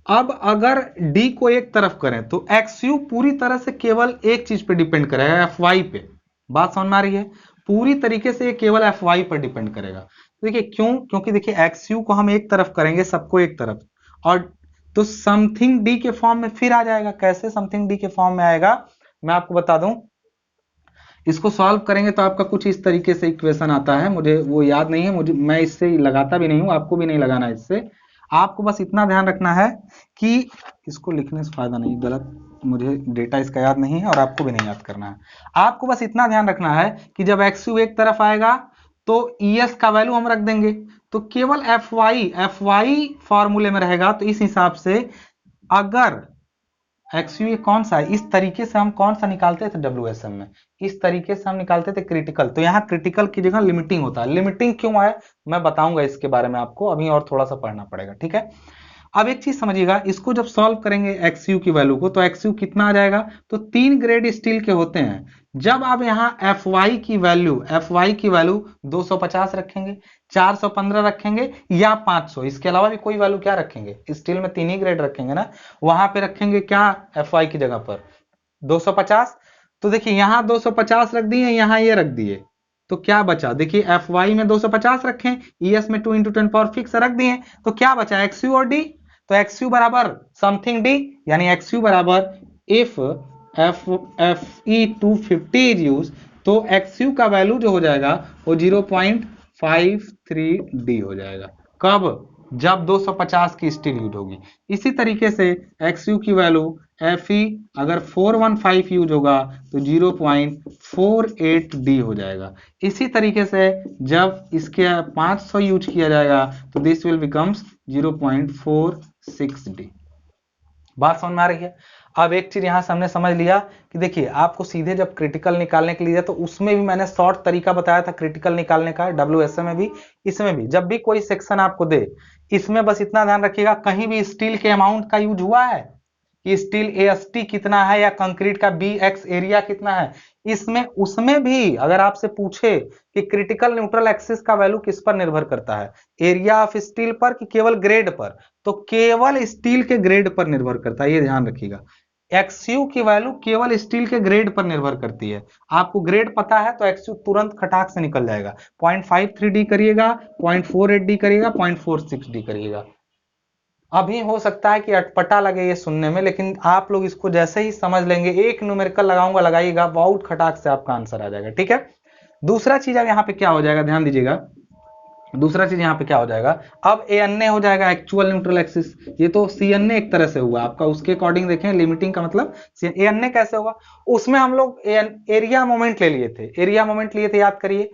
[SPEAKER 1] अब अगर D को एक तरफ करें तो XU पूरी तरह से केवल एक चीज पे डिपेंड करेगा, FY पे। बात समझ में आ रही है? पूरी तरीके से ये केवल FY पर डिपेंड करेगा। देखिए क्यों, क्योंकि देखिए XU को हम एक तरफ करेंगे, सबको एक तरफ, और तो समथिंग D के फॉर्म में फिर आ जाएगा। कैसे समथिंग D के फॉर्म में आएगा मैं आपको बता दूं, इसको सॉल्व करेंगे तो आपका कुछ इस तरीके से इक्वेशन आता है, मुझे वो याद नहीं है, मुझे मैं इससे लगाता भी नहीं हूं, आपको भी नहीं लगाना है इससे। आपको बस इतना ध्यान रखना है कि इसको लिखने से फायदा नहीं, गलत, मुझे डेटा इसका याद नहीं है और आपको भी नहीं याद करना है। आपको बस इतना ध्यान रखना है कि जब XU एक तरफ आएगा तो ES का वैल्यू हम रख देंगे, तो केवल FY फॉर्मूले में रहेगा। तो इस हिसाब से अगर XU ये कौन सा है, इस तरीके से हम कौन सा निकालते थे WSM में, इस तरीके से हम निकालते थे क्रिटिकल। तो यहाँ क्रिटिकल की जगह लिमिटिंग होता है। लिमिटिंग क्यों है मैं बताऊंगा इसके बारे में आपको, अभी और थोड़ा सा पढ़ना पड़ेगा, ठीक है। अब एक चीज समझिएगा, इसको जब सॉल्व करेंगे XU की वैल्यू को, तो XU कितना आ जाएगा, तो 3 ग्रेड स्टील के होते हैं। जब आप यहाँ FY की वैल्यू 250 रखेंगे, 415 रखेंगे या 500, इसके अलावा भी कोई वैल्यू क्या रखेंगे, स्टील में 3 ही ग्रेड रखेंगे ना, वहां पे रखेंगे क्या FY की जगह पर 250। तो देखिए यहाँ 250 रख दिए, यहाँ ये रख दिए, तो क्या बचा, देखिए FY में 250 रखें, ES में 2 × 10⁻⁵ फिक्स रख दिए, तो क्या बचा XU और D। तो XU बराबर समथिंग D, यानी XU बराबर इफ Fe250 इज यूज, तो XU का वैल्यू जो हो जाएगा वो 0.53D हो जाएगा। कब, जब 250 की स्टील यूज होगी। इसी तरीके से XU की वैल्यू Fe अगर 415 यूज होगा तो 0.48D हो जाएगा। इसी तरीके से जब इसके 500 यूज किया जाएगा तो दिस विल बिकम्स 0.46D। बात समझ में आ रही है। अब एक चीज यहां से हमने समझ लिया कि देखिए आपको सीधे जब क्रिटिकल निकालने के लिए तो उसमें भी मैंने शॉर्ट तरीका बताया था क्रिटिकल निकालने का, WSM में भी, इसमें भी। जब भी कोई सेक्शन आपको दे, इसमें बस इतना ध्यान रखिएगा कहीं भी स्टील के अमाउंट का यूज हुआ है कि स्टील AST कितना है या कंक्रीट का BX एरिया कितना है, इसमें उसमें भी अगर आपसे पूछे कि क्रिटिकल न्यूट्रल एक्सिस का वैल्यू किस पर निर्भर करता है, एरिया ऑफ स्टील पर कि केवल ग्रेड पर, तो केवल स्टील के ग्रेड पर निर्भर करता है, ये ध्यान रखिएगा। XU की वैल्यू केवल स्टील के ग्रेड पर निर्भर करती है। आपको ग्रेड पता है तो XU तुरंत खटाक से निकल जाएगा। 0.53D करिएगा, 0.48D करिएगा, 0.46D करिएगा। अभी हो सकता है कि अटपटा लगे ये सुनने में, लेकिन आप लोग इसको जैसे ही समझ लेंगे, एक न्यूमेरिकल लगाऊंगा लगाइएगा, बहुत खटाक से आपका आंसर आ जाएगा। ठीक है। दूसरा चीज अब यहाँ पे क्या हो जाएगा, ध्यान दीजिएगा। दूसरा चीज यहाँ पे क्या हो जाएगा, अब ANA हो जाएगा एक्चुअल न्यूट्रल एक्सिस। ये तो CNA एक तरह से हुआ आपका, उसके अकॉर्डिंग देखें लिमिटिंग का मतलब ANA कैसे होगा। उसमें हम लोग एरिया मोमेंट ले लिए थे, एरिया मोमेंट लिए थे, याद करिए,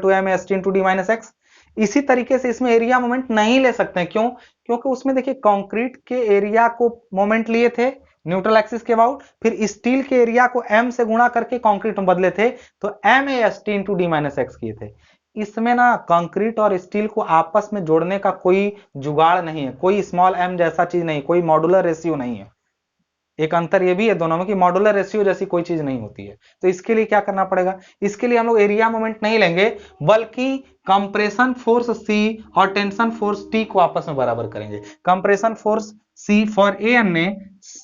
[SPEAKER 1] bx²/t=m/s(d-x)। इसी तरीके से इसमें एरिया मोमेंट नहीं ले सकते हैं, क्यों? क्योंकि उसमें देखिए कंक्रीट के एरिया को मोमेंट लिए थे न्यूट्रल एक्सिस के अबाउट, फिर स्टील के एरिया को m से गुणा करके कंक्रीट में बदले थे, तो MAST(d-x) किए थे। इसमें ना कंक्रीट और स्टील को आपस में जोड़ने का कोई जुगाड़ नहीं है, कोई स्मॉल m जैसा चीज नहीं, कोई मॉडुलर रेशियो नहीं है। एक अंतर ये भी है दोनों में कि मॉडुलर रेशियो जैसी कोई चीज नहीं होती है। तो इसके लिए क्या करना पड़ेगा, इसके लिए हम लोग एरिया मोमेंट नहीं लेंगे, बल्कि कंप्रेशन फोर्स C और टेंशन फोर्स T को आपस में बराबर करेंगे। Compression force C for ANA,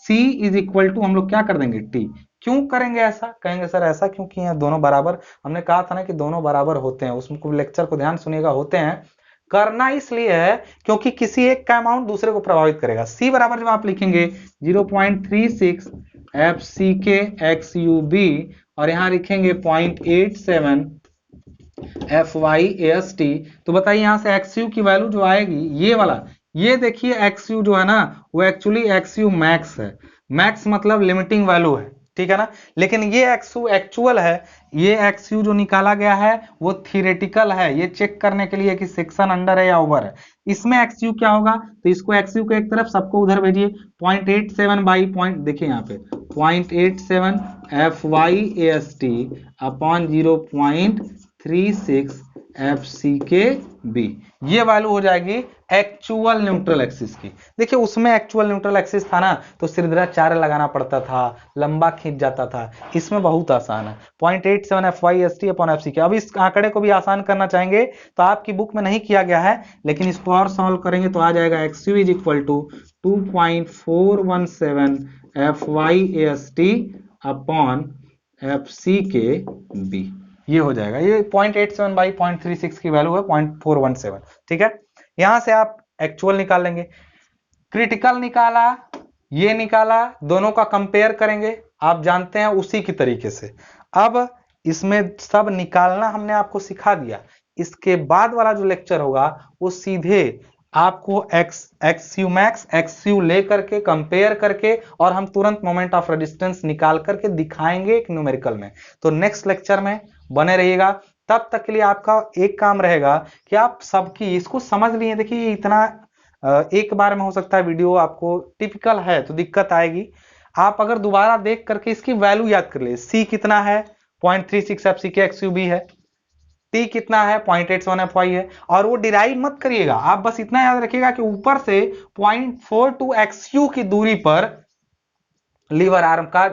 [SPEAKER 1] C is equal to हम लोग क्या कर देंगे T। क्यों करेंगे ऐसा, कहेंगे सर ऐसा क्योंकि ये दोनों बराबर, हमने कहा था ना कि दोनों बराबर होते हैं, उसको लेक्चर को ध्यान सुनिएगा, होते हैं। करना इसलिए है क्योंकि किसी एक का अमाउंट दूसरे को प्रभावित करेगा। C बराबर जब आप लिखेंगे 0.36 FCK XUB और यहां लिखेंगे 0.87 FYAST, तो बताइए यहां से XU की वैल्यू जो आएगी, ये वाला, ये देखिए XU जो है ना, वो एक्चुअली XU मैक्स है। मैक्स मतलब लिमिटिंग वैल्यू है, ठीक है ना। लेकिन ये XU एक्चुअल है, ये XU जो निकाला गया है वो थियोरेटिकल है, ये चेक करने के लिए कि सेक्शन अंडर है या ओवर है। इसमें XU क्या होगा, तो इसको XU को एक तरफ, सबको उधर भेजिए। 0.87 बाई पॉइंट, देखिए यहाँ पे 0.87 FYAST अपॉन 0.36 FCKB, ये वैल्यू हो जाएगी एक्चुअल न्यूट्रल एक्सिस की। देखिए उसमें एक्चुअल न्यूट्रल एक्सिस था ना, तो सिरदराचार्य लगाना पड़ता था, लंबा खींच जाता था, इसमें बहुत आसान है। 0.87 FYST अपॉन FCK। अब इस आंकड़े को भी आसान करना चाहेंगे तो आपकी बुक में नहीं किया गया है, लेकिन इसको और सॉल्व करेंगे तो आ जाएगा XU is equal to 2.417 FYAST upon FCKB, ये हो जाएगा। ये 0.87 बाई 0.36 की वैल्यू है 0.417, ठीक है। यहां से आप एक्चुअल निकाल लेंगे, क्रिटिकल निकाला, ये निकाला, दोनों का कंपेयर करेंगे, आप जानते हैं उसी की तरीके से। अब इसमें सब निकालना हमने आपको सिखा दिया, इसके बाद वाला जो लेक्चर होगा वो सीधे आपको XU मैक्स XU लेकर के कंपेयर करके और हम तुरंत मोमेंट ऑफ रेजिस्टेंस निकाल करके दिखाएंगे एक न्यूमेरिकल में। तो नेक्स्ट लेक्चर में बने रहिएगा। तब तक के लिए आपका एक काम रहेगा कि आप सबकी इसको समझ लिए। देखिए इतना एक बार में हो सकता है वीडियो आपको टिपिकल है तो दिक्कत आएगी, आप अगर दोबारा देख करके इसकी वैल्यू याद कर ले। C कितना है, 0.36 FCK XUB है, T कितना है, 0.87 FY है, और वो डिराइव मत करिएगा, आप बस इतना याद रखिएगा कि ऊपर से 0.42 XU की दूरी पर लीवर आर्म का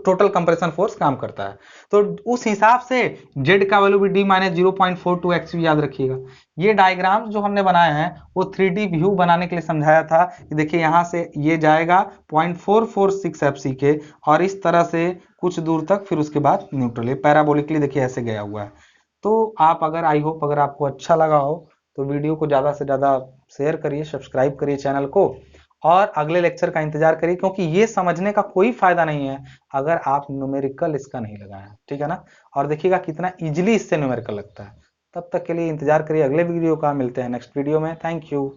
[SPEAKER 1] टोटल कंप्रेशन फोर्स काम करता है। तो उस हिसाब से Z का वैल्यू भी D-0.42 XU याद रखिएगा। ये डायग्राम जो हमने बनाए हैं वो 3D व्यू बनाने के लिए समझाया था कि देखिए यहाँ से ये जाएगा 0.446 FCK और इस तरह से कुछ दूर तक, फिर उसके बाद न्यूट्रल, पैराबोलिकली देखिए ऐसे गया हुआ है। तो आप अगर, आई होप अगर आपको अच्छा लगा हो तो वीडियो को ज़्यादा से ज़्यादा शेयर करिए, सब्सक्राइब करिए चैनल को, और अगले लेक्चर का इंतजार करिए, क्योंकि ये समझने का कोई फायदा नहीं है अगर आप न्यूमेरिकल इसका नहीं लगाए हैं, ठीक है ना। और देखिएगा कितना इजीली इससे न्यूमेरिकल लगता है। तब तक के लिए इंतजार करिए अगले वीडियो का, मिलते हैं नेक्स्ट वीडियो में। Thank you.